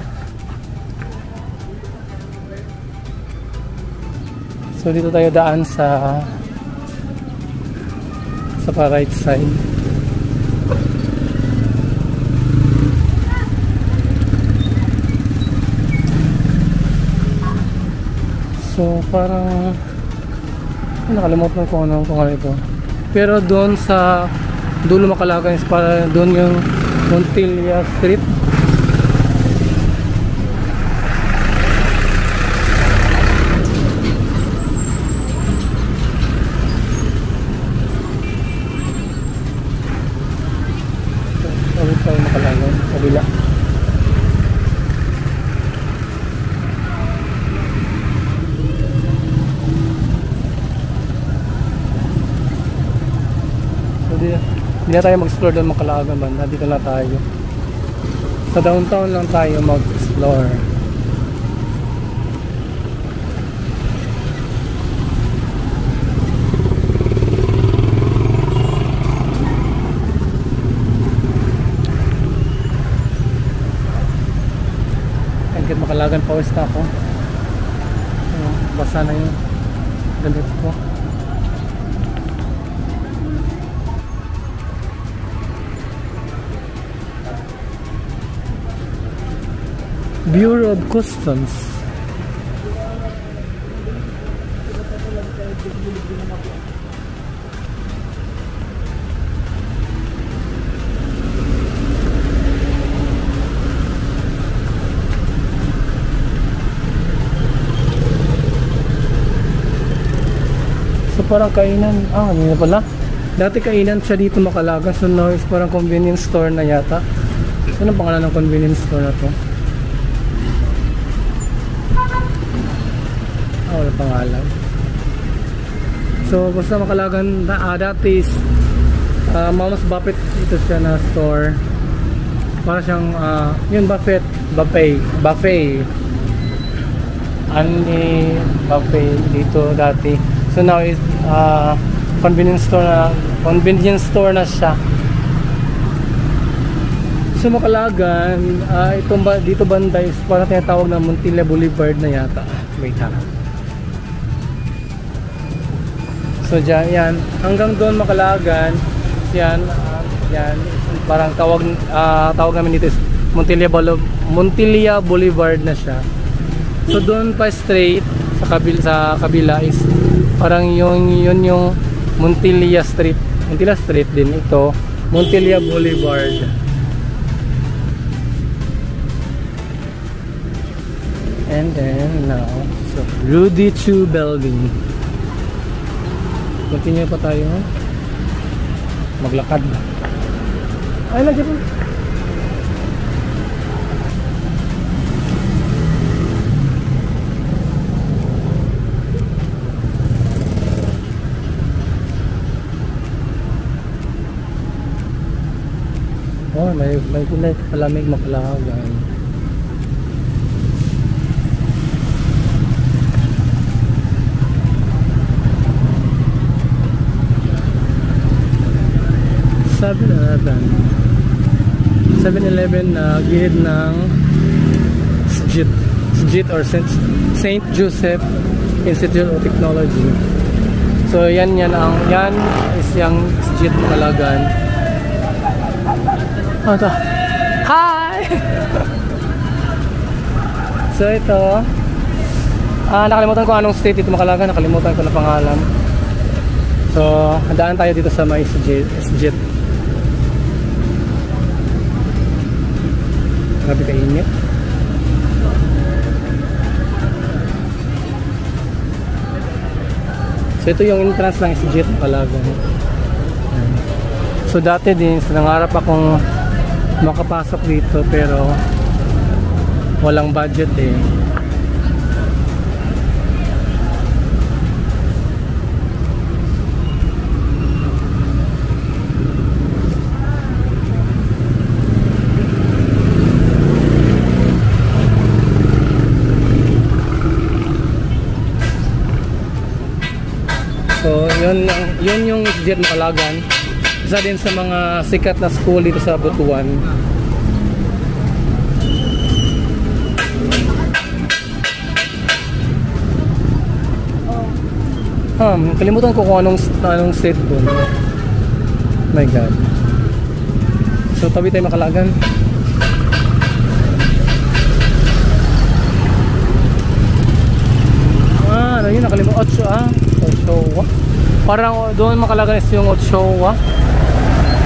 So dito tayo daan sa right side. So parang nakalimutan ko anong pangalan ito. Pero doon sa dulo Macalagan is para doon yung Montilla Street. Ulit tayo Macalagan, kabila. Hindi na tayo mag-explore doon Macalagan banda. Dito na tayo. Sa downtown lang tayo mag-explore. Hanggang Macalagan pawis na ako. Basa na yung damit ko. Bureau of Customs. So parang kainan. Ano pala? Dati kainan siya dito Macalagan. So now is parang convenience store na yata. So ano pangalan ng convenience store na to? Wala pangalan. So basta Macalagan dati is Mama's Buffet dito siya na store. Para siyang yun buffet Anli buffet dito dati. So now is convenience store na siya. So Macalagan dito banda is parang tinatawag na Montilla Boulevard na yata. Wait ha. So dyan, yan. Hanggang doon Macalagan, yan, parang tawag namin dito is Montilla Boulevard na siya. So doon pa straight sa kabila is parang yun yung Montilla Street din ito, Montilla Boulevard. And then now, so Rudy Chu Building. Continue pa tayo maglakad. Ay, lagi po. Oh, may kulay palamig Macalagan. Sabi 7-Eleven na gilid ng SJIT or St. Joseph Institute of Technology. So yan is yung SJIT Macalagan. Hi! So ito nakalimutan ko anong state ito Macalagan, nakalimutan ko na pangalan. So daan tayo dito sa may SJIT. Grabe kainit. So ito yung entrance ng SJIT Macalagan. So dati din nangarap akong makapasok dito pero walang budget eh. So yun yung SJIT Macalagan. Isa din sa mga sikat na school dito sa Butuan. Kalimutan ko kung anong state doon. My God. So tabi tayo Makalagan. Ano yun, nakalimutan. Ochoa. Parang doon Makalagan is yung Ochoa.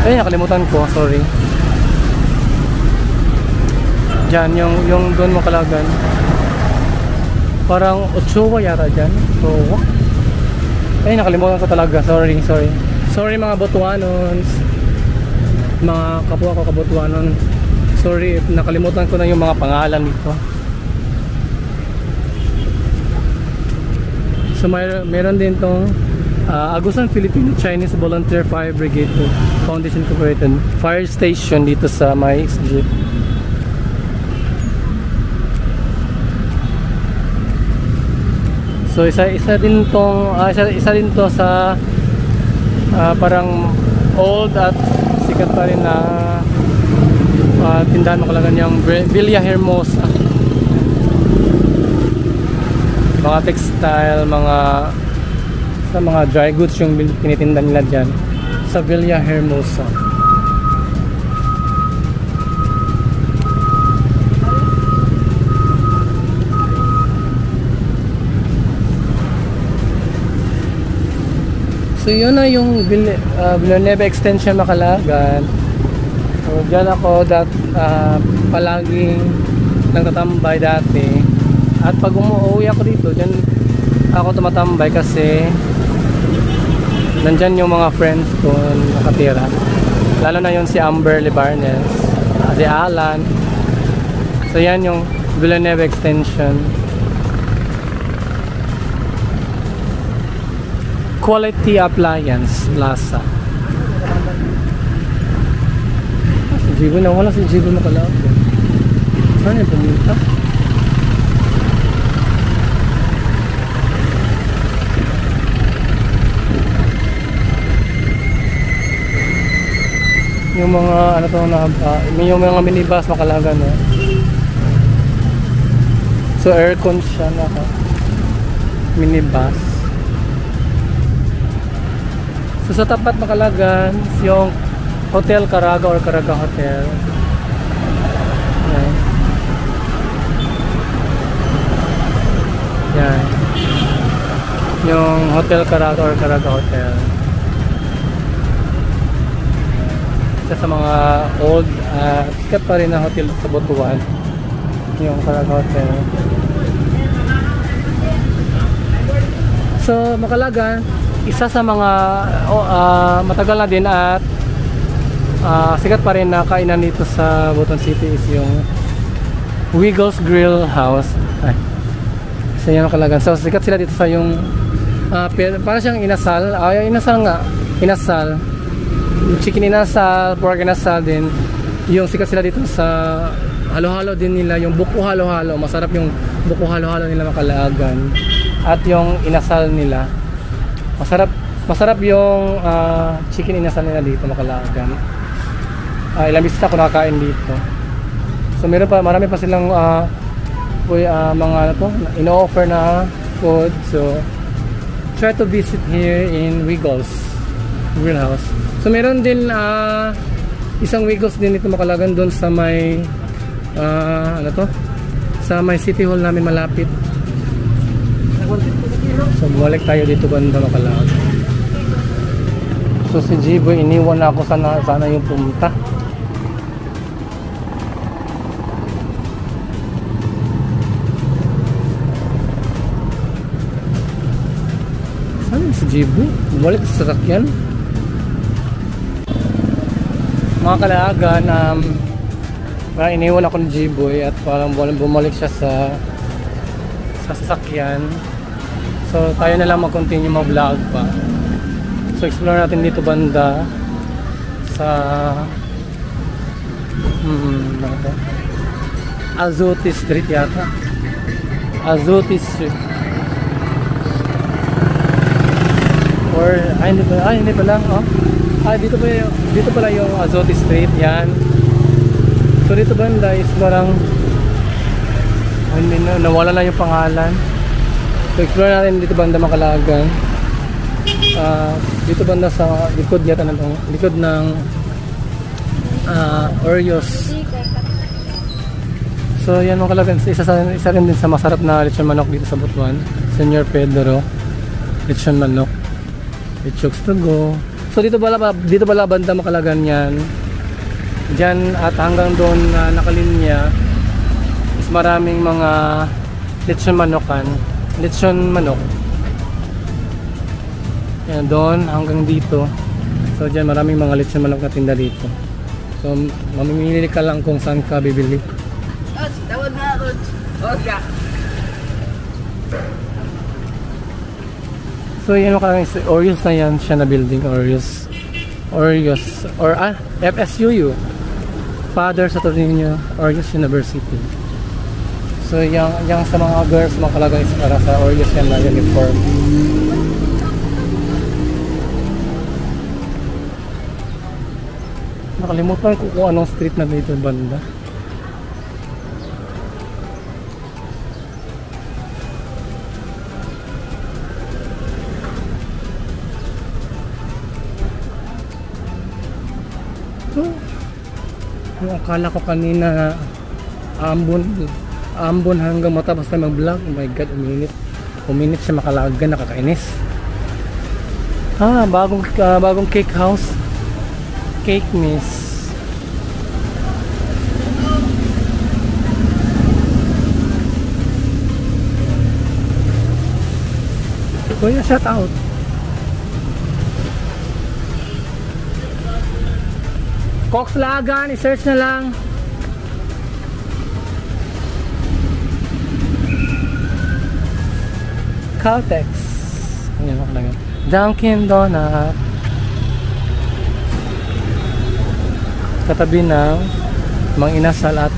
Ay, nakalimutan ko, sorry. Diyan, yung doon Makalagan. Parang Ochoa yata dyan. Ochoa. Ay, nakalimutan ko talaga, sorry. Sorry mga Botuanons. Mga kapwa ko Kabotuanon. Sorry if nakalimutan ko na yung mga pangalan dito. So meron din tong Agusan Filipino Chinese Volunteer Fire Brigade Foundation Incorporated Fire Station dito sa may exit. So isa din to sa parang old at sikat pa rin na tindahan Makalagan yung Villa Hermosa. Mga textile, mga dry goods yung tinitinda nila dyan sa Villa Hermosa. So yun na yung Villanueva Extension Makalagan. So dyan ako palaging nagtatambay dati. At pag umuwi ako dito, dyan ako tumatambay kasi nandyan yung mga friends ko nakatira. Lalo na yun si Amber Libarnes, si Alan. So yan yung Villanueva Extension. Quality Appliance Plaza. Si Jibo na, wala si Jibo Makalagan. Saan yung pumunta? Yung mga yung mga minibus Makalagan, no? So aircon siya minibus. So sa tapat Makalagan yung Hotel Caraga or Caraga Hotel. Yan. Yung Hotel Caraga or Caraga Hotel. Isa sa mga old sikat pa rin na hotel sa Butuan, yung Caraga Hotel. So Makalagan, isa sa mga matagal na din at sikat pa rin na kainan dito sa Butuan City is yung Wiggles Grill House. Isa yung Makalagan. So sikat sila dito sa yung parang siyang inasal. Inasal chicken inasal, pork inasal din. Yung sikat sila dito sa halo-halo din nila, yung buko halo-halo. Masarap yung buko halo-halo nila Makalagan. At yung inasal nila. Masarap yung chicken inasal nila dito Makalagan. Ilang beses ako nakakain dito. So marami pa silang mga ino-offer na food. So try to visit here in Wiggles Grill House. So meron din isang Wiggles din dito Makalagan doon sa may sa may City Hall namin malapit. So bumalik tayo dito banda Makalagan. So si Jibo iniwan na ako sana yung pumunta. Saan si Jibo? Bumalik sa sasakyan. Mga Kalagan, iniwan ako ni Jiboy at parang bumalik siya sa sasakyan. So tayo na lang mag-continue mag-vlog pa. So explore natin dito banda sa Azote Street yata. Azote Street. Or hindi pala. Dito pala yung Azote Street, yan. So dito banda is parang nawala na yung pangalan. So explore natin dito banda Makalagan. Dito banda sa likod yata likod ng Oreos. So yan mga kalagan, isa rin din sa masarap na lechon manok dito sa Butuan, Senyor Pedro lechon manok. It chokes to go. So dito pala banda makalagan yan. Diyan at hanggang doon na nakalinya is maraming mga lechon manok. Yan doon hanggang dito. So diyan maraming mga lechon manok na tinda dito. So mamimili ka lang kung saan ka bibili. So yan mga Oreos na yan siya na building. Oreos or FSUU, Father Saturnino Oreos University. So yung sa mga girls mga kalagay para sa Oreos yan na uniform. Nakalimutan ko kung anong street na dito banda. Yung akala ko kanina na ambon hanggang matapos tayo mag-vlog. Oh my god, uminit siya makalagan, nakakainis. Bagong cake house, Cake Miss. Kuya, shout out. Cox Lagan, i-search na lang. Caltex. Ayan ako lang. Dunkin Donut. Katabi ng Mang Inasal at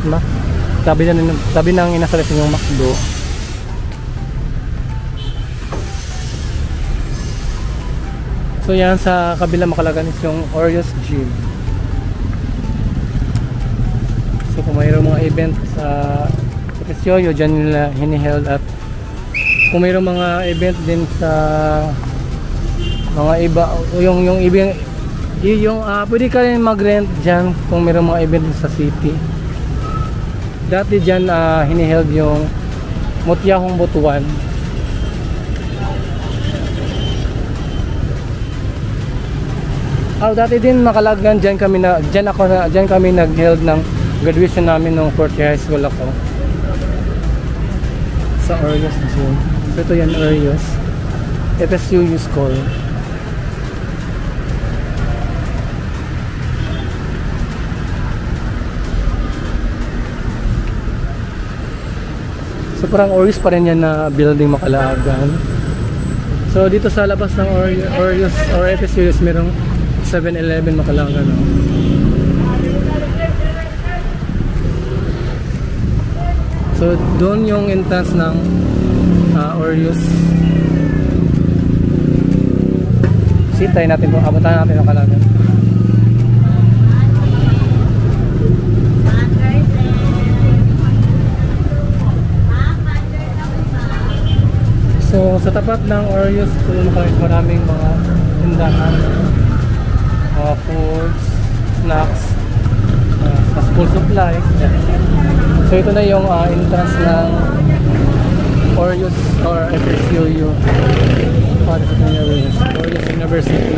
tabi ng Inasal at yung McDo. So yan sa kabila makalagan is yung Oreos Gym. So kung mayroong mga event sa Pesioyo, dyan nila hiniheld. At kung mayroong mga event din sa mga iba, pwede ka rin mag-rent dyan kung mayroong mga event sa city. Dati dyan hiniheld yung Mutyahong Butuan. Dati din makalagan dyan kami nag-held ng graduation namin nung 4th high school ako sa Oreos Gym. So ito yan, Oreos FSUU School. So parang Oreos pa rin yan na building makalagan. So dito sa labas ng Oreos or FSUU merong 7-Eleven makalagan, no? So doon yung entrance ng Oreos. Sitay natin kung abutan natin ang kalagan. So sa tapat ng Oreos maraming mga tindahan, mga foods, snacks, sa school supplies. So ito na yung entrance ng Oreos or FSUU, Oreos University.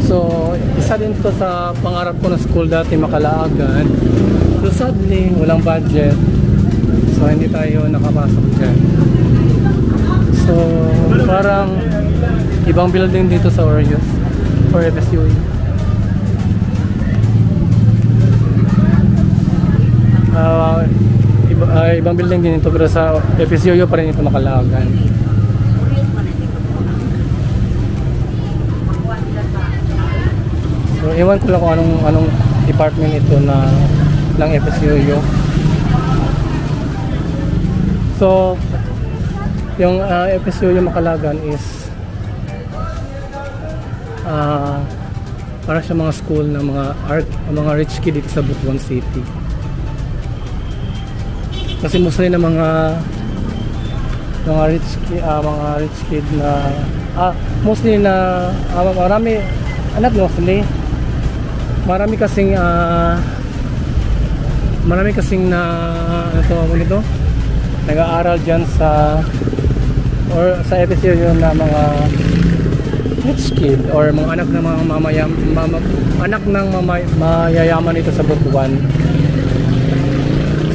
So isa din to sa pangarap ko na school dati makalaagan. So sadly walang budget, so hindi tayo nakapasok dyan. So parang ibang building dito sa Oreos or FSUU. Ibang building din ito pero sa FSUU pa rin ito makalagan. So iwan ko lang kung anong department ito ng FSUU. So yung FSUU makalagan is para sa mga school ng mga rich kid dito sa Butuan City. Kasi mostly na mga rich kid na mostly na marami kasing na nag-aaral diyan sa FSU yun na mga rich kid or mga anak ng mga mayayaman dito sa Butuan.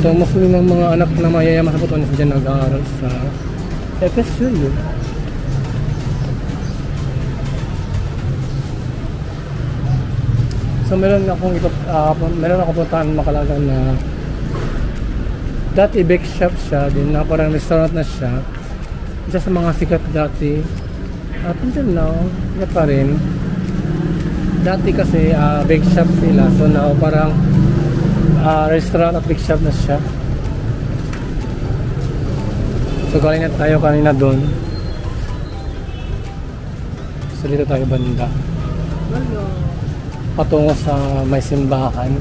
So mostly ng mga anak ng mayayaman sa Butuan diyan nag-aaral sa FSU yun. So meron akong puntahan Makalagan na dati bake shop siya, din na parang restaurant na siya. Isa sa mga sikat dati. At until now, sikat pa rin. Dati kasi bake shop sila, so now parang restaurant at bake shop na siya. So galing na tayo kanina doon. So dito tayo banda. Patungo sa may simbahan.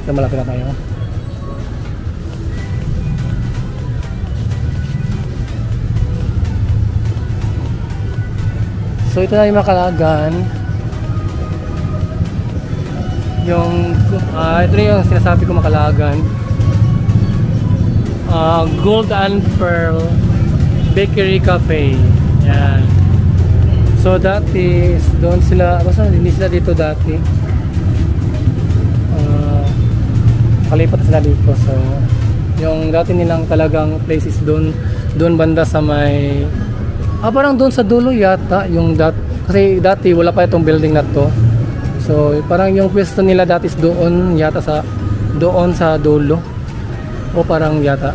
Malapit na tayo. So ito na yung Makalagan. Ito na yung sinasabi ko Makalagan. Gold and Pearl Bakery Cafe. Yan. So dati doon sila, basta hindi sila dito dati. Kalipat sila dito. So yung dati nilang talagang place is doon banda sa may parang doon sa dulo yata yung kasi dati wala pa itong building na to. So parang yung pwesto nila dati is doon yata doon sa dulo o parang yata.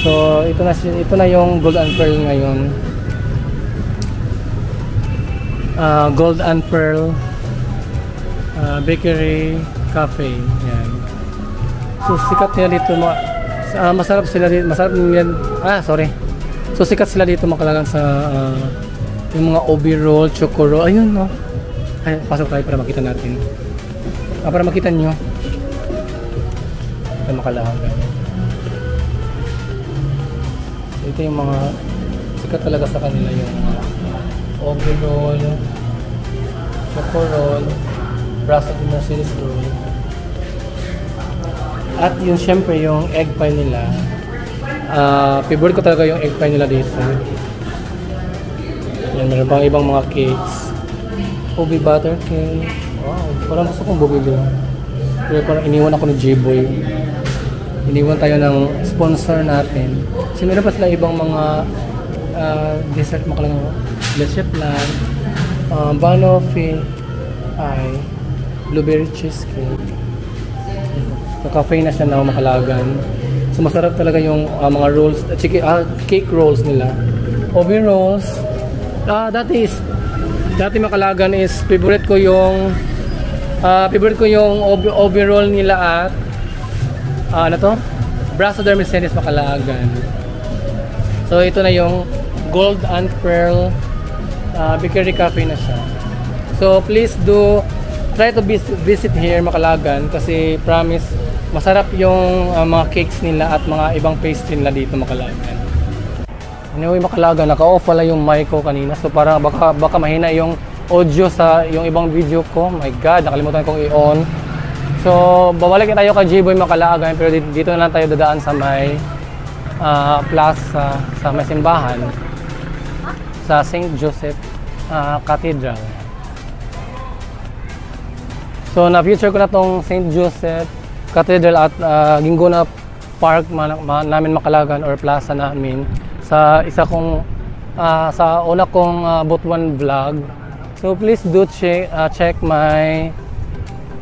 So ito na yung Gold and Pearl ngayon. Gold and Pearl Bakery Cafe. Yan. So sikat nila dito, masarap nila. So sikat sila dito Makalagan sa yung mga obi roll, choco roll. Ayun no. Ay, pasok tayo para makita natin. Para makita nyo. Ay, Makalagan. So, ito yung mga sikat talaga sa kanila yung obi roll, choco roll, Brussels Mercedes roll. At yung syempre yung egg pie nila. Favorite ko talaga yung egg pie nila dito. Yan, meron pang ibang mga cakes. Ubi butter cake. Wow, parang gusto kong bumili. Pero parang iniwan ako ni J-Boy. Iniwan tayo ng sponsor natin. Kasi meron pa sila ibang mga dessert Makalagan. Leche flan, banoffee, blueberry cheesecake. So, cafe na siya na Makalagan. So masarap talaga yung mga rolls, cake rolls nila. Obi rolls. Dati Makalagan is favorite ko yung obi roll nila at Brussels Mercedes Makalagan. So ito na yung Gold and Pearl Bakery Cafe na siya. So please do try to visit here Makalagan kasi promise masarap yung mga cakes nila at mga ibang pastry nila dito Makalagan. Anyway Makalagan, naka-off pala yung mic ko kanina. So para baka mahina yung audio sa yung ibang video ko. My God, nakalimutan kong i-on. So babalik tayo kay J-Boy Makalagan pero dito na lang tayo dadaan sa may plaza, sa may simbahan sa St. Joseph Cathedral. So na-feature ko na tong St. Joseph Cathedral at Gingona Park namin Makalagan or plaza namin sa sa una kong Butuan vlog. So please do check my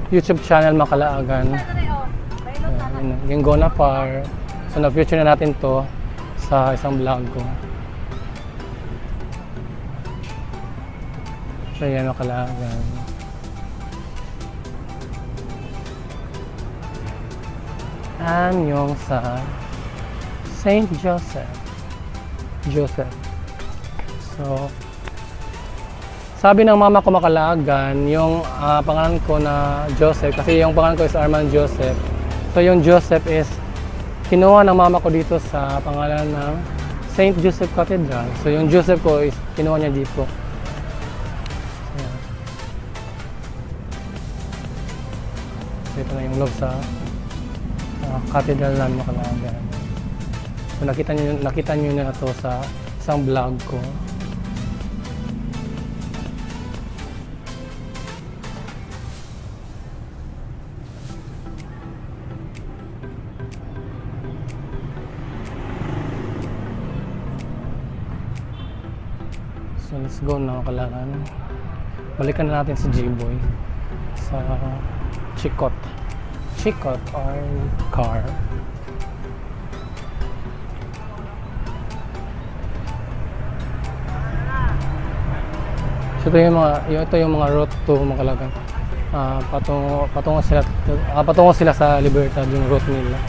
YouTube channel Makalagan. Gingona Park. So na-feature na natin to sa isang vlog ko. So yan Makalagan. And yung sa St. Joseph Joseph. So, sabi ng mama ko Makalagan, yung pangalan ko na Joseph, kasi yung pangalan ko is Arman Joseph. So, yung Joseph is kinuha ng mama ko dito sa pangalan ng St. Joseph Cathedral. So, yung Joseph ko is kinuha niya dito. Ayan. So, ito na yung loob sa Cathedral ng Makalagan. So, nakita niyo na ito sa isang vlog ko. So let's go na Makalagan. Balikan na natin si J-Boy sa Chicot or car. So ito yung mga route to Makalagan. Patungo sila sa Libertad, yung route nila.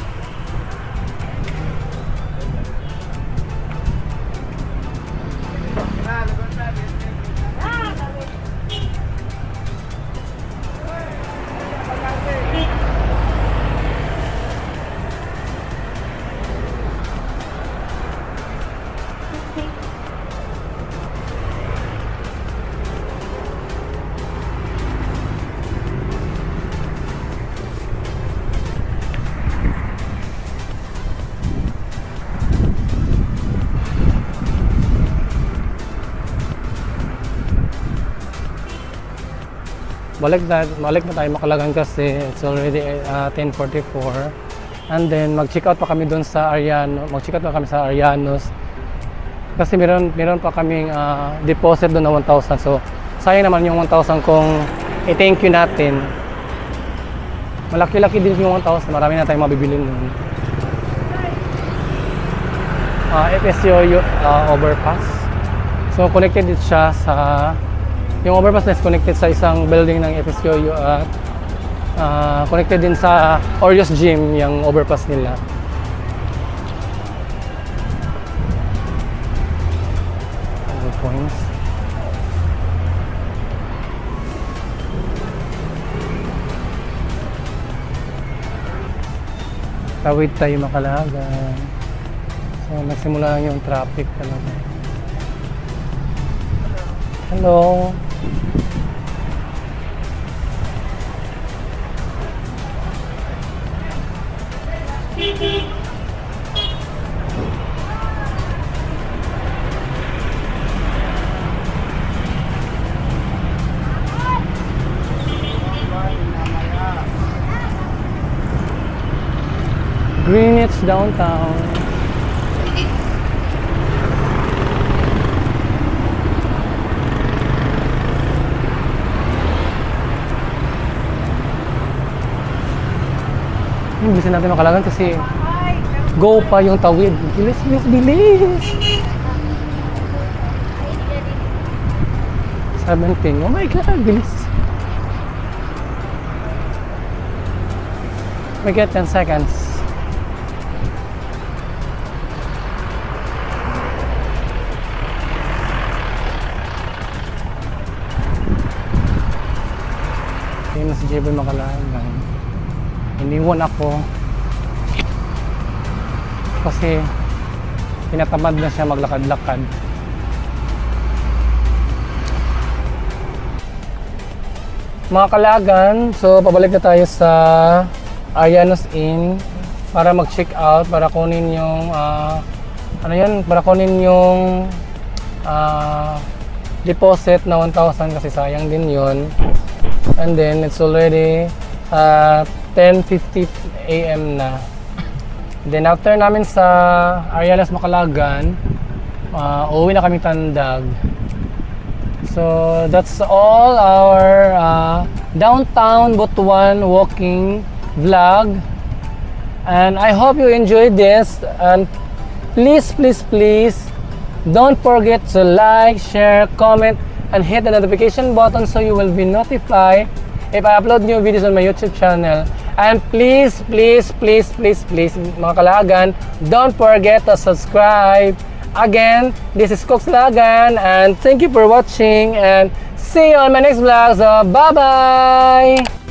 Balik na tayo Makalagan kasi it's already 10:44, and then mag-check out pa kami doon sa Arianos kasi meron pa kaming deposit doon na 1,000. So sayang naman yung 1,000 kung i-thank you natin. Malaki-laki din yung 1,000, marami na tayong mabibili noon. FSU overpass. So connected siya sa yung overpass na is connected sa isang building ng FSU at connected din sa Orios Gym yung overpass nila. Points. Tawid tayo Makalagan. So nagsimula yung traffic talaga. Hello. Greenwich downtown. Bilisan natin Makalagan kasi go pa yung tawid. Bilis. 17. Oh my God, bilis. We get 10 seconds. Yun na si J-Boy Makalagan. Iniwan ako kasi tinatamad na siya maglakad-lakad. Mga Kalagan, so pabalik na tayo sa Arianos Inn para mag-check out, para kunin yung deposit na 1,000 kasi sayang din yun. And then it's already 10:50 AM na. Then after namin sa Arianos Makalagan, uuwi na kami Tandag. So that's all our downtown Butuan walking vlog, and I hope you enjoyed this, and please don't forget to like, share, comment, and hit the notification button so you will be notified if I upload new videos on my YouTube channel. And please mga Kalagan, don't forget to subscribe Again, this is Cooks Lagan, and thank you for watching, and see you on my next vlog. So, bye-bye!